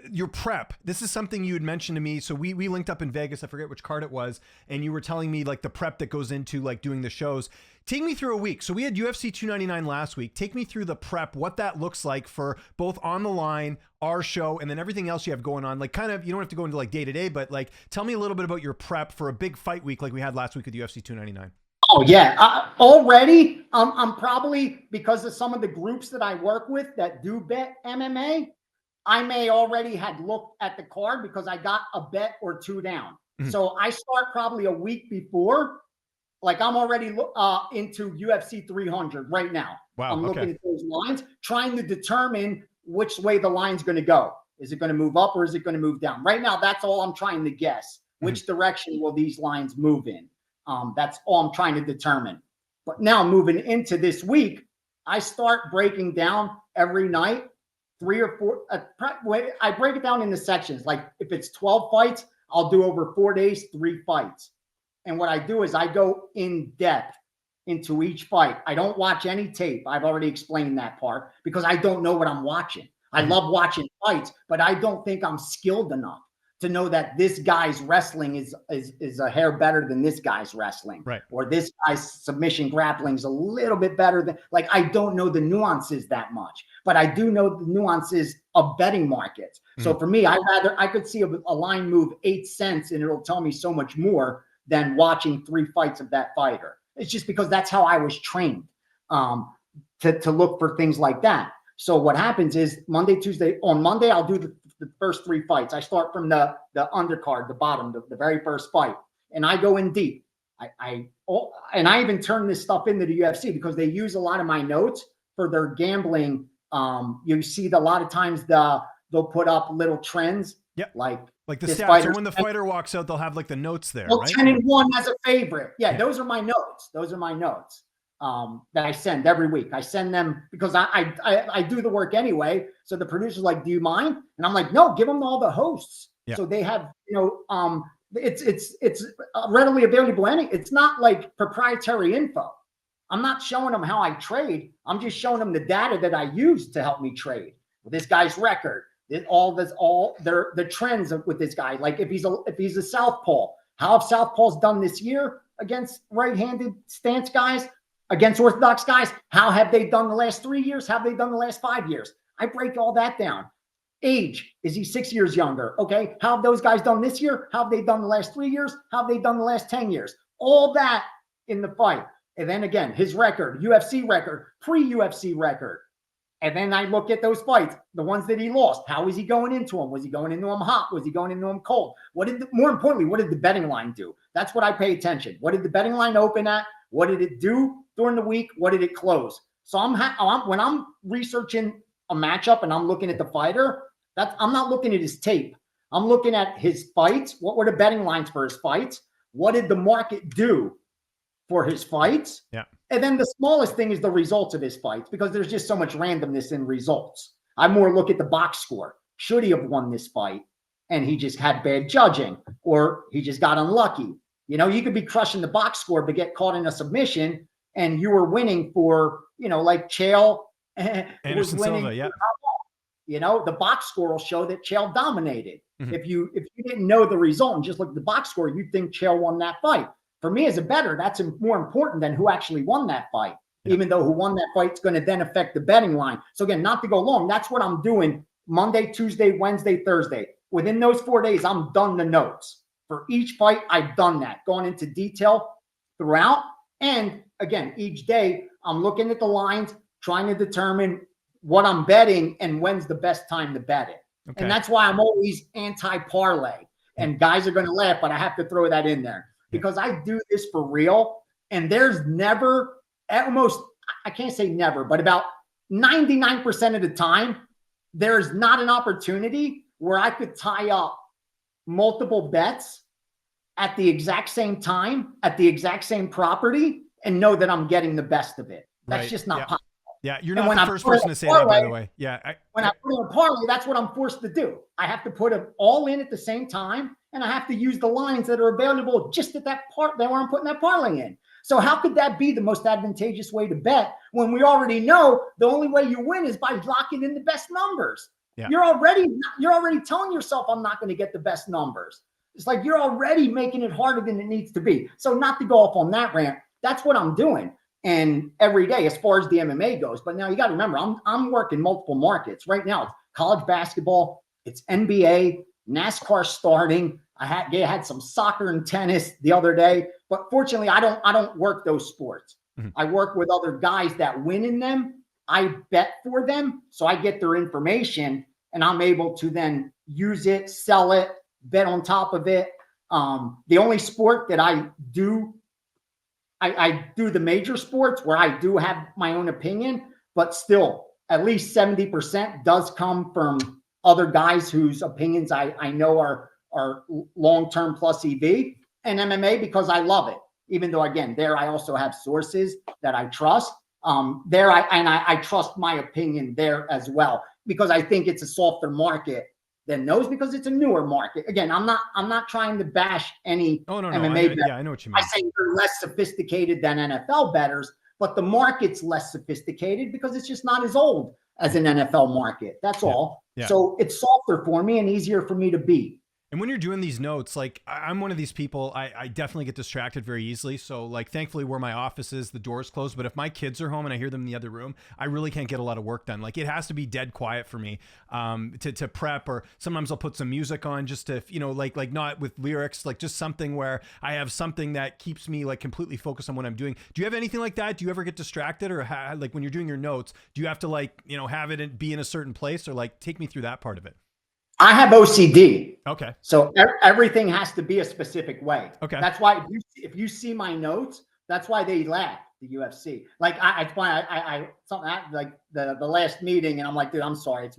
your prep, this is something you had mentioned to me. So we linked up in Vegas. I forget which card it was, and you were telling me like the prep that goes into like doing the shows. Take me through a week. So we had UFC 299 last week. Take me through the prep, what that looks like for both On the Line, our show, and then everything else you have going on. Like, kind of, you don't have to go into like day to day, but like, tell me a little bit about your prep for a big fight week like we had last week with UFC 299. Oh yeah, already I'm probably, because of some of the groups that I work with that do bet MMA, I may already had looked at the card because I got a bet or 2 down. Mm-hmm. So I start probably a week before. Like I'm already into UFC 300 right now. Wow. I'm looking Okay. at those lines, trying to determine which way the line's going to go. Is it going to move up or is it going to move down? Right now, that's all I'm trying to guess. Which direction will these lines move in? That's all I'm trying to determine. But now moving into this week, I start breaking down every night, 3 or 4. I break it down into sections. Like if it's 12 fights, I'll do over 4 days, 3 fights. And what I do is I go in depth into each fight. I don't watch any tape. I've already explained that part because I don't know what I'm watching. I love watching fights, but I don't think I'm skilled enough to know that this guy's wrestling is a hair better than this guy's wrestling. Right. Or this guy's submission grappling is a little bit better than, like, I don't know the nuances that much, but I do know the nuances of betting markets. So for me, I could see a line move 8 cents and it'll tell me so much more than watching 3 fights of that fighter. It's just because that's how I was trained to look for things like that. So what happens is on Monday, I'll do the first 3 fights. I start from the undercard, the bottom, the very first fight, and I go in deep. I even turn this stuff into the UFC because they use a lot of my notes for their gambling. You see a lot of times they'll put up little trends. Yep. Like the stats. So when the fighter walks out, they'll have like the notes there, right? 10-1 as a favorite. Yeah, those are my notes. Those are my notes that I send every week. I send them because I do the work anyway. So the producer's like, "Do you mind?" And I'm like, "No, give them to all the hosts." Yeah. So they have, it's readily available. It's not like proprietary info. I'm not showing them how I trade. I'm just showing them the data that I use to help me trade. This guy's record. The trends with this guy. Like if he's a southpaw, how have southpaws done this year against right-handed stance guys, against orthodox guys? How have they done the last 3 years? How have they done the last 5 years? I break all that down. Age, is he 6 years younger? Okay, how have those guys done this year? How have they done the last 3 years? How have they done the last 10 years? All that in the fight. And then again, his record, UFC record, pre-UFC record. And then I look at those fights, the ones that he lost. How was he going into them? Was he going into them hot? Was he going into them cold? More importantly, what did the betting line do? That's what I pay attention. What did the betting line open at? What did it do during the week? What did it close? So when I'm researching a matchup and I'm looking at the fighter, I'm not looking at his tape. I'm looking at his fights. What were the betting lines for his fights? What did the market do for his fights? Yeah. And then the smallest thing is the results of his fights because there's just so much randomness in results. I more look at the box score. Should he have won this fight? And he just had bad judging or he just got unlucky. You could be crushing the box score, but get caught in a submission and you were winning for, like Chael was winning. Silva, yeah. The box score will show that Chael dominated. Mm-hmm. If you didn't know the result and just look at the box score, you'd think Chael won that fight. For me as a bettor, that's more important than who actually won that fight, even though who won that fight is going to then affect the betting line. So again, not to go long, that's what I'm doing Monday, Tuesday, Wednesday, Thursday. Within those 4 days, I'm done the notes. For each fight, I've done that, gone into detail throughout. And again, each day, I'm looking at the lines, trying to determine what I'm betting and when's the best time to bet it. Okay. And that's why I'm always anti-parlay. And guys are going to laugh, but I have to throw that in there. Because I do this for real, and there's never, almost, I can't say never, but about 99% of the time, there's not an opportunity where I could tie up multiple bets at the exact same time, at the exact same property, and know that I'm getting the best of it. That's just not possible. Yeah, you're not the first person to say that, by the way. Yeah. When I put in a parlay, that's what I'm forced to do. I have to put it all in at the same time, and I have to use the lines that are available just at that part that where I'm putting that parlay in. So how could that be the most advantageous way to bet when we already know the only way you win is by locking in the best numbers? Yeah. You're already telling yourself I'm not going to get the best numbers. It's like you're already making it harder than it needs to be. So not to go off on that rant, that's what I'm doing. And every day, as far as the MMA goes. But now you got to remember, I'm working multiple markets right now. It's college basketball, it's NBA, NASCAR starting. I had some soccer and tennis the other day, but fortunately, I don't work those sports. Mm-hmm. I work with other guys that win in them. I bet for them, so I get their information, and I'm able to then use it, sell it, bet on top of it. The only sport that I do I do the major sports where I do have my own opinion, but still at least 70% does come from other guys whose opinions I know are long-term plus EV, and MMA because I love it. Even though, again, there I also have sources that I trust. I trust my opinion there as well because I think it's a softer market than those because it's a newer market. Again, I'm not trying to bash any MMA bettors. I know what you mean. I say they're less sophisticated than NFL bettors, but the market's less sophisticated because it's just not as old as an NFL market. That's all. Yeah. So it's softer for me and easier for me to beat. And when you're doing these notes, like I'm one of these people, I definitely get distracted very easily. So like, thankfully where my office is, the door's closed, but if my kids are home and I hear them in the other room, I really can't get a lot of work done. Like it has to be dead quiet for me, to prep, or sometimes I'll put some music on just to, like not with lyrics, like just something where I have something that keeps me like completely focused on what I'm doing. Do you have anything like that? Do you ever get distracted, or like when you're doing your notes, do you have to like, have it be in a certain place, or like take me through that part of it? I have OCD. Okay. So everything has to be a specific way. Okay. That's why if you see my notes, that's why they laugh, the UFC. Like it's funny. Like the last meeting, and I'm like, dude, I'm sorry,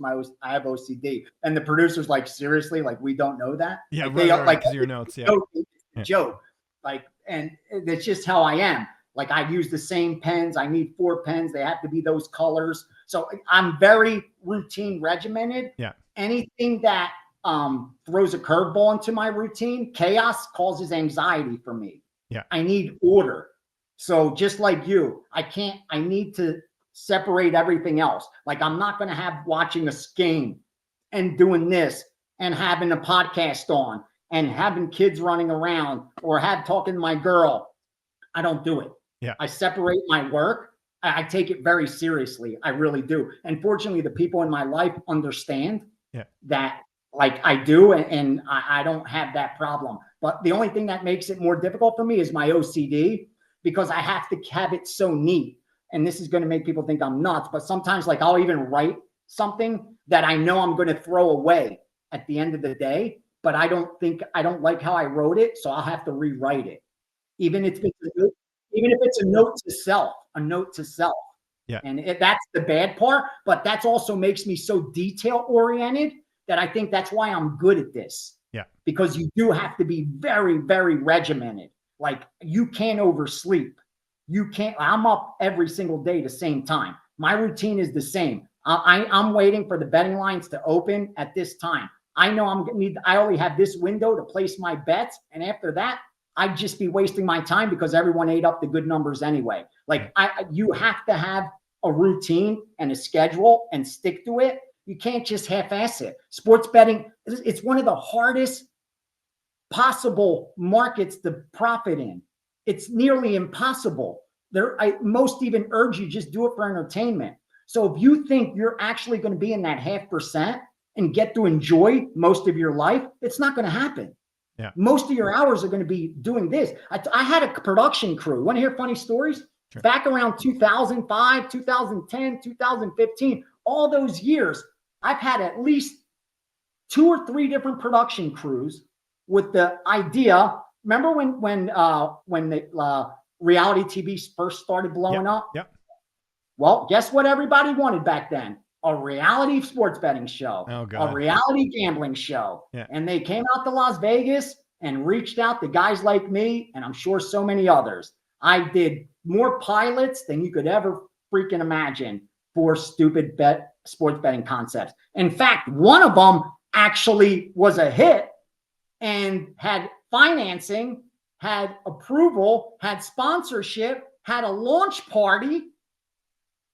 I have OCD, and the producer's like, seriously, like we don't know that. Yeah, like, like your notes. Yeah. Joke. Like, and it's just how I am. Like I use the same pens. I need 4 pens. They have to be those colors. So I'm very routine regimented. Yeah. Anything that throws a curveball into my routine, chaos causes anxiety for me. Yeah. I need order. So just like you, I need to separate everything else. Like I'm not going to have watching a game and doing this and having a podcast on and having kids running around or talking to my girl. I don't do it. Yeah. I separate my work. I take it very seriously. I really do. And fortunately, the people in my life understand that like I do, and I don't have that problem. But the only thing that makes it more difficult for me is my OCD, because I have to have it so neat. And this is going to make people think I'm nuts, but sometimes like I'll even write something that I know I'm going to throw away at the end of the day, but I don't like how I wrote it, so I'll have to rewrite it. Even if it's a note to self. Yeah. And that's the bad part, but that's also makes me so detail oriented that I think that's why I'm good at this. Yeah. Because you do have to be very, very regimented. Like you can't oversleep. I'm up every single day the same time. My routine is the same. I'm waiting for the betting lines to open at this time. I know I only have this window to place my bets. And after that, I'd just be wasting my time because everyone ate up the good numbers anyway. Like you have to have a routine and a schedule and stick to it. You can't just half-ass it. Sports betting, it's one of the hardest possible markets to profit in. It's nearly impossible. Most even urge you just do it for entertainment. So if you think you're actually going to be in that 0.5% and get to enjoy most of your life, it's not going to happen. Yeah. Most of your hours are going to be doing this. I had a production crew. Want to hear funny stories? Sure. Back around 2005, 2010, 2015, all those years, I've had at least 2 or 3 different production crews with the idea. Remember when the reality TV first started blowing up? Yep. Well, guess what everybody wanted back then? A reality sports betting show, a reality gambling show. Yeah. And they came out to Las Vegas and reached out to guys like me, and I'm sure so many others. I did more pilots than you could ever freaking imagine for stupid sports betting concepts. In fact, one of them actually was a hit and had financing, had approval, had sponsorship, had a launch party.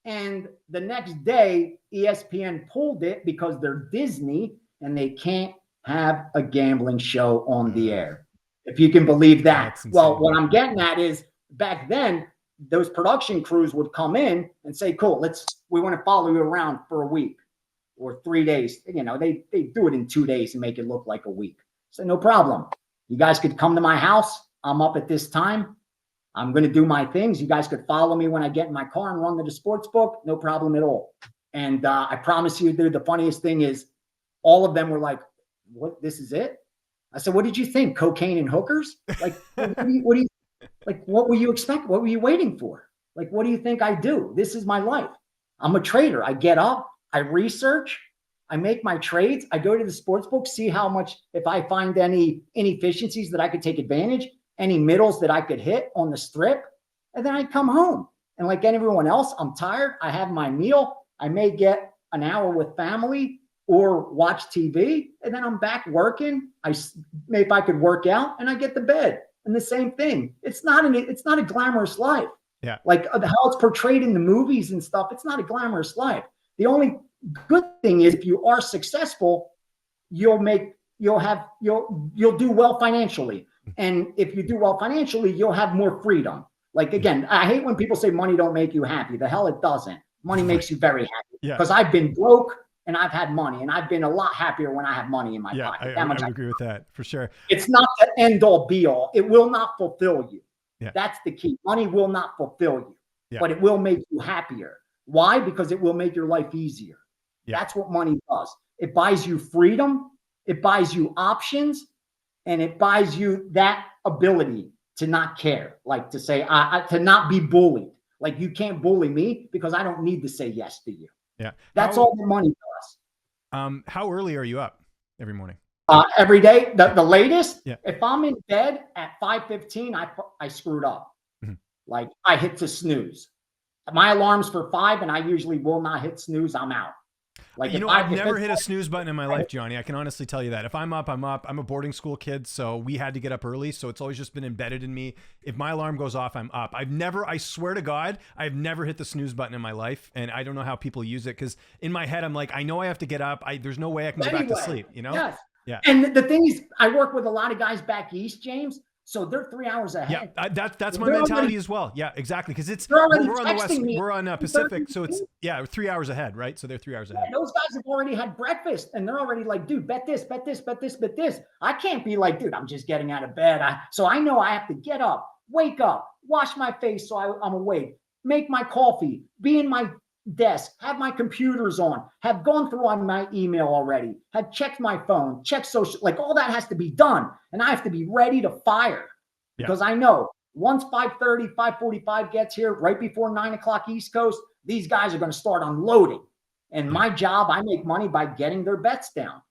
And the next day, ESPN pulled it because they're Disney and they can't have a gambling show on the air. If you can believe that. Well, what I'm getting at is back then, those production crews would come in and say, cool, we want to follow you around for a week or 3 days. They do it in 2 days and make it look like a week. So no problem. You guys could come to my house. I'm up at this time. I'm going to do my things. You guys could follow me when I get in my car and run to the sports book. No problem at all. And I promise you, dude, the funniest thing is all of them were like, what, this is it? I said, what did you think? Cocaine and hookers? Like, what do you Like, what were you expecting? What were you waiting for? Like, what do you think I do? This is my life. I'm a trader. I get up, I research, I make my trades. I go to the sports book, see how much, if I find any inefficiencies that I could take advantage, any middles that I could hit on the strip, and then I come home. And like everyone else, I'm tired. I have my meal. I may get an hour with family or watch TV, and then I'm back working. Maybe if I could work out, and I get to bed. And the same thing. It's not a glamorous life. Yeah. Like how it's portrayed in the movies and stuff. It's not a glamorous life. The only good thing is if you are successful, you'll do well financially. And if you do well financially, you'll have more freedom. Like, again, I hate when people say money don't make you happy. The hell it doesn't. Money makes you very happy. Because I've been broke and I've had money, and I've been a lot happier when I have money in my pocket. I would agree with that for sure. It's not the end all be all. It will not fulfill you. Yeah. That's the key. Money will not fulfill you, but it will make you happier. Why? Because it will make your life easier. Yeah. That's what money does. It buys you freedom. It buys you options, and it buys you that ability to not care, like to say, to not be bullied. Like, you can't bully me because I don't need to say yes to you. Yeah. That's all the money does. How early are you up every morning? Every day. The latest, yeah. If I'm in bed at 5:15, I screwed up. Mm-hmm. Like, I hit to snooze. My alarm's for 5, and I usually will not hit snooze. I'm out. Like, I've never hit a snooze button in my life, Johnny. I can honestly tell you that. If I'm up, I'm up. I'm a boarding school kid, so we had to get up early. So it's always just been embedded in me. If my alarm goes off, I'm up. I swear to God, I've never hit the snooze button in my life. And I don't know how people use it, because in my head, I'm like, I know I have to get up. There's no way I can go back to sleep, Yes. Yeah. And the thing is, I work with a lot of guys back east, James. So they're 3 hours ahead. Yeah, that's my mentality as well. Yeah, exactly. Because we're on the West, me. we're on Pacific, so it's 3 hours ahead, right? So they're 3 hours ahead. Yeah, those guys have already had breakfast, and they're already like, dude, bet this, bet this, bet this, bet this. I can't be like, dude, I'm just getting out of bed. So I know I have to get up, wake up, wash my face so I'm awake, make my coffee, be in my desk, have my computers on, have gone through on my email already, have checked my phone, checked social, like all that has to be done. And I have to be ready to fire. Because I know once 5:30, 5:45 gets here, right before 9 o'clock East Coast, these guys are going to start unloading. And my job, I make money by getting their bets down.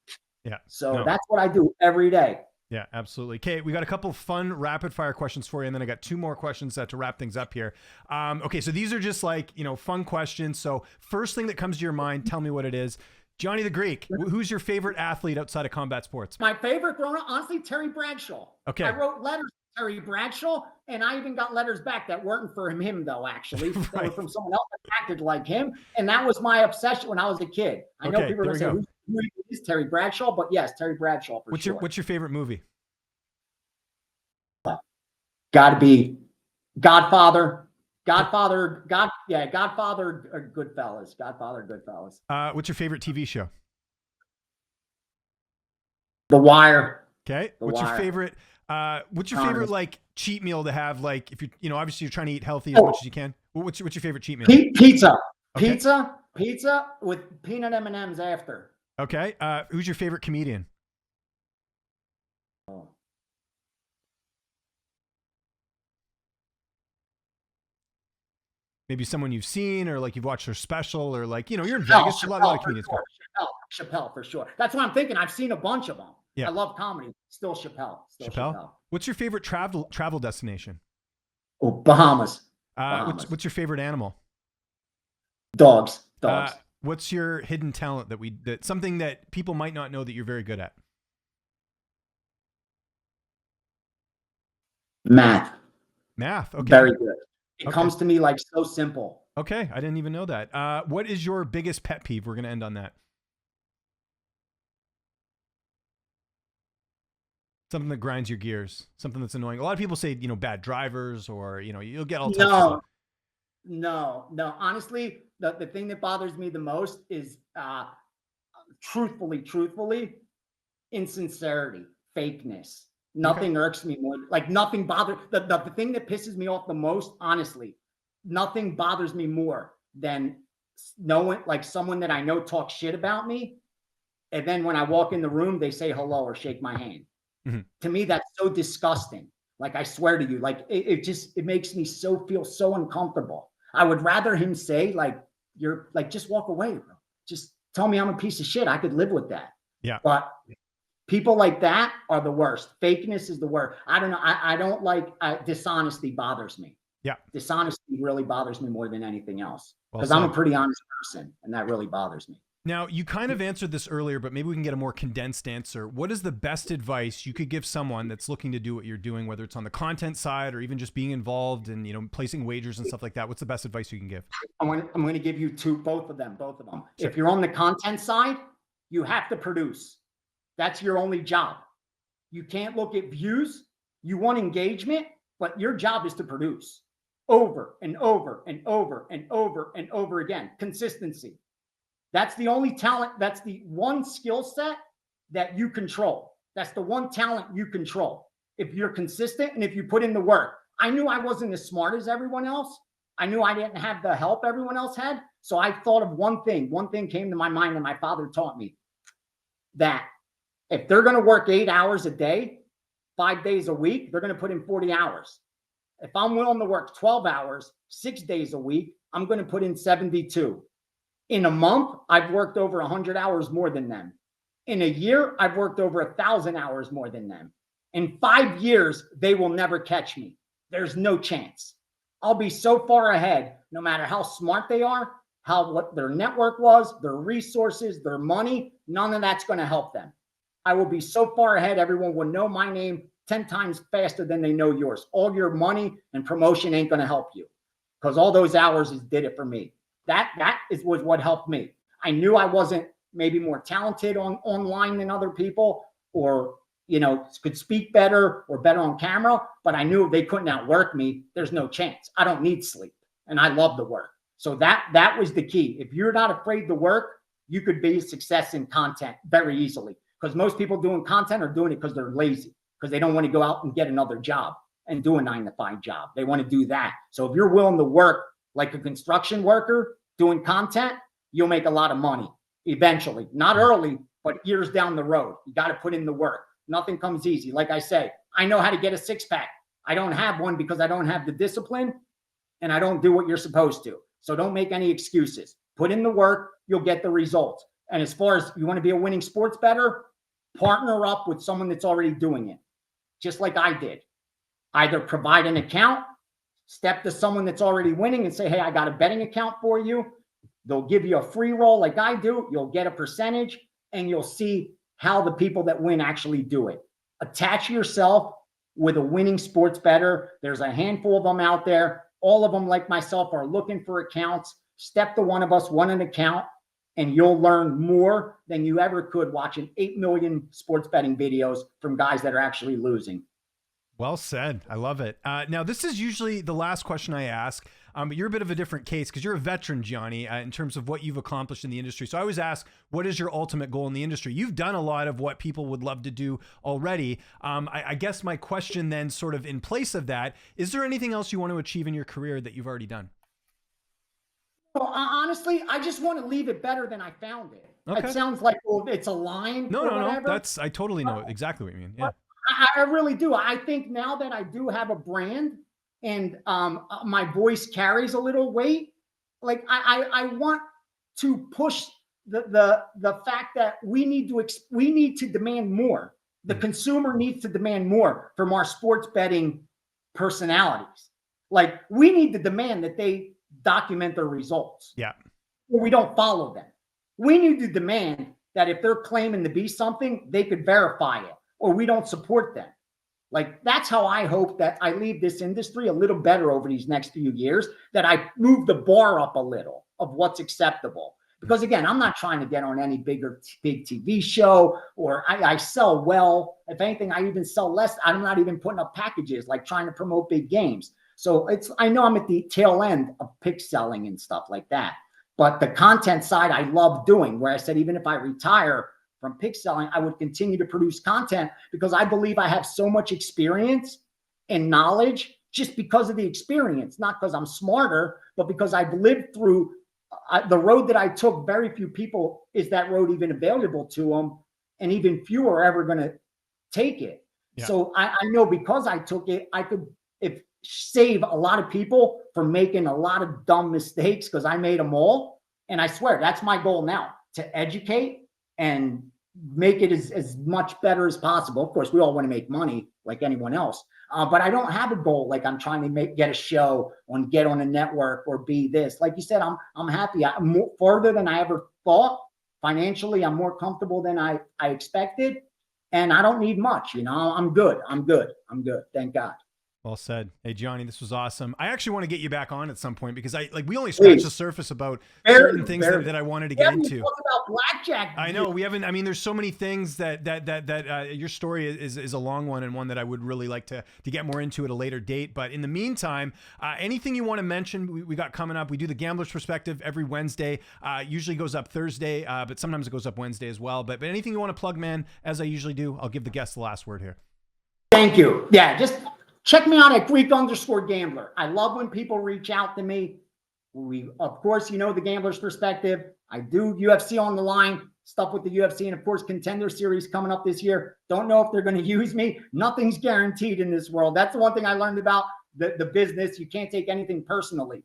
Yeah. So that's what I do every day. Yeah, absolutely. Okay, we got a couple of fun rapid fire questions for you, and then I got 2 more questions to wrap things up here. Okay, so these are just like, fun questions. So first thing that comes to your mind, tell me what it is. Johnny the Greek, who's your favorite athlete outside of combat sports? My favorite growing up, honestly, Terry Bradshaw. Okay. I wrote letters to Terry Bradshaw, and I even got letters back that weren't for him though, actually. Right. They were from someone else that acted like him. And that was my obsession when I was a kid. I know people are going to say, who is Terry Bradshaw? But yes, Terry Bradshaw for sure. What's your favorite movie? Got to be Godfather. Godfather, Goodfellas. Godfather, Goodfellas. What's your favorite TV show? The Wire. Okay. What's your favorite like cheat meal to have? Like, if obviously you're trying to eat healthy as much as you can. What's your favorite cheat meal? Pizza. Okay. Pizza with peanut M&Ms after. Okay. Who's your favorite comedian? Maybe someone you've seen, or like you've watched their special, or like, you're in Vegas. A lot of comedians. Chappelle for sure. That's what I'm thinking. I've seen a bunch of them. Yeah. I love comedy. Still Chappelle. What's your favorite travel destination? Oh, Bahamas. What's your favorite animal? Dogs. What's your hidden talent that something that people might not know that you're very good at? Math. Okay. Very good. It comes to me like so simple. Okay. I didn't even know that. What is your biggest pet peeve? We're going to end on that. Something that grinds your gears, something that's annoying. A lot of people say, bad drivers, or, you'll get all types of stuff. No. Honestly, the thing that bothers me the most is truthfully, insincerity, fakeness. Nothing irks me more. Like, nothing bothers the thing that pisses me off the most, honestly, nothing bothers me more than knowing, like, someone that I know talks shit about me, and then when I walk in the room, they say hello or shake my hand. Mm-hmm. To me, that's so disgusting. Like, I swear to you, like, it makes me feel so uncomfortable. I would rather him say, like, you're like, just walk away, bro. Just tell me I'm a piece of shit. I could live with that. Yeah. But people like that are the worst. Fakeness is the worst. I don't know. I don't like dishonesty bothers me. Yeah. Dishonesty really bothers me more than anything else, Well because I'm a said. pretty honest person, and that really bothers me. Now, you kind of answered this earlier, but maybe we can get a more condensed answer. What is the best advice you could give someone that's looking to do what you're doing, whether it's on the content side or even just being involved and, you know, placing wagers and stuff like that? What's the best advice you can give? I'm going to give you both of them. Sure. If you're on the content side, you have to produce. That's your only job. You can't look at views. You want engagement, but your job is to produce over and over and over and over and over again. Consistency. That's the only talent. That's the one skill set that you control. That's the one talent you control. If you're consistent and if you put in the work. I knew I wasn't as smart as everyone else. I knew I didn't have the help everyone else had. So I thought of one thing. One thing came to my mind that my father taught me, that if they're going to work 8 hours a day, 5 days a week, they're going to put in 40 hours. If I'm willing to work 12 hours, 6 days a week, I'm going to put in 72. In a month, I've worked over 100 hours more than them. In a year, I've worked over 1,000 hours more than them. In 5 years, they will never catch me. There's no chance. I'll be so far ahead, no matter how smart they are, what their network was, their resources, their money, none of that's going to help them. I will be so far ahead, everyone will know my name 10 times faster than they know yours. All your money and promotion ain't going to help you, because all those hours did it for me. That was what helped me. I knew I wasn't maybe more talented online than other people, or, you know, could speak better or better on camera, but I knew if they couldn't outwork me, there's no chance. I don't need sleep, and I love the work. So that was the key. If you're not afraid to work, you could be a success in content very easily, because most people doing content are doing it because they're lazy, because they don't want to go out and get another job and do a 9-to-5 job. They want to do that. So if you're willing to work like a construction worker doing content, you'll make a lot of money eventually. Not early, but years down the road. You got to put in the work. Nothing comes easy. Like I say, I know how to get a six-pack. I don't have one because I don't have the discipline, and I don't do what you're supposed to. So don't make any excuses. Put in the work, you'll get the results. And as far as you want to be a winning sports bettor, partner up with someone that's already doing it, just like I did. Either provide an account, step to someone that's already winning and say, hey, I got a betting account for you. They'll give you a free roll like I do. You'll get a percentage, and you'll see how the people that win actually do it. Attach yourself with a winning sports bettor. There's a handful of them out there. All of them, like myself, are looking for accounts. Step to one of us, want an account, and you'll learn more than you ever could watching 8 million sports betting videos from guys that are actually losing. Well said. I love it. Now, this is usually the last question I ask, but you're a bit of a different case because you're a veteran, Gianni, in terms of what you've accomplished in the industry. So I always ask, what is your ultimate goal in the industry? You've done a lot of what people would love to do already. I guess my question then, sort of in place of that, is there anything else you want to achieve in your career that you've already done? Well, honestly, I just want to leave it better than I found it. Okay. It sounds like, well, it's a line. No. Whatever. I totally know exactly what you mean. Yeah. I really do. I think now that I do have a brand, and my voice carries a little weight, like I want to push the fact that we need to demand more. The consumer needs to demand more from our sports betting personalities. Like, we need to demand that they document their results. Yeah. Or we don't follow them. We need to demand that if they're claiming to be something, they could verify it, or we don't support them. Like, that's how I hope that I leave this industry a little better over these next few years, that I move the bar up a little of what's acceptable. Because again, I'm not trying to get on any big TV show, or I sell well. If anything, I even sell less. I'm not even putting up packages, like trying to promote big games. So I know I'm at the tail end of pick selling and stuff like that. But the content side I love doing, where I said, even if I retire from pick selling, I would continue to produce content, because I believe I have so much experience and knowledge just because of the experience, not because I'm smarter, but because I've lived through the road that I took. Very few people is that road even available to them, and even fewer are ever going to take it. Yeah. So I know because I took it, I could save a lot of people from making a lot of dumb mistakes because I made them all. And I swear that's my goal now, to educate and make it as much better as possible. Of course, we all want to make money like anyone else. But I don't have a goal like I'm trying to get a show get on a network or be this. Like you said, I'm happy. I'm more further than I ever thought. Financially, I'm more comfortable than I expected. And I don't need much, I'm good. I'm good. Thank God. Well said. Hey, Gianni, this was awesome. I actually want to get you back on at some point because we only scratched the surface about certain things that I wanted to get into. Talk about blackjack. I know we haven't. I mean, there's so many things that your story is a long one and one that I would really like to get more into at a later date. But in the meantime, anything you want to mention, we got coming up. We do the Gambler's Perspective every Wednesday. Usually goes up Thursday, but sometimes it goes up Wednesday as well. But anything you want to plug, man, as I usually do, I'll give the guest the last word here. Thank you. Yeah, just check me out at Greek_Gambler. I love when people reach out to me. Of course, the Gambler's Perspective. I do UFC on the line, stuff with the UFC, and of course, Contender Series coming up this year. Don't know if they're going to use me. Nothing's guaranteed in this world. That's the one thing I learned about the business. You can't take anything personally.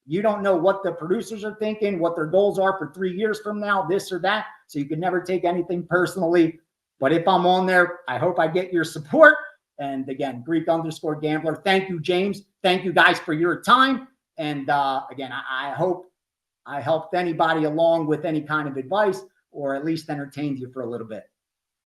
You don't know what the producers are thinking, what their goals are for 3 years from now, this or that. So you can never take anything personally. But if I'm on there, I hope I get your support. And again, Greek_Gambler. Thank you, James. Thank you guys for your time. And again, I hope I helped anybody along with any kind of advice or at least entertained you for a little bit.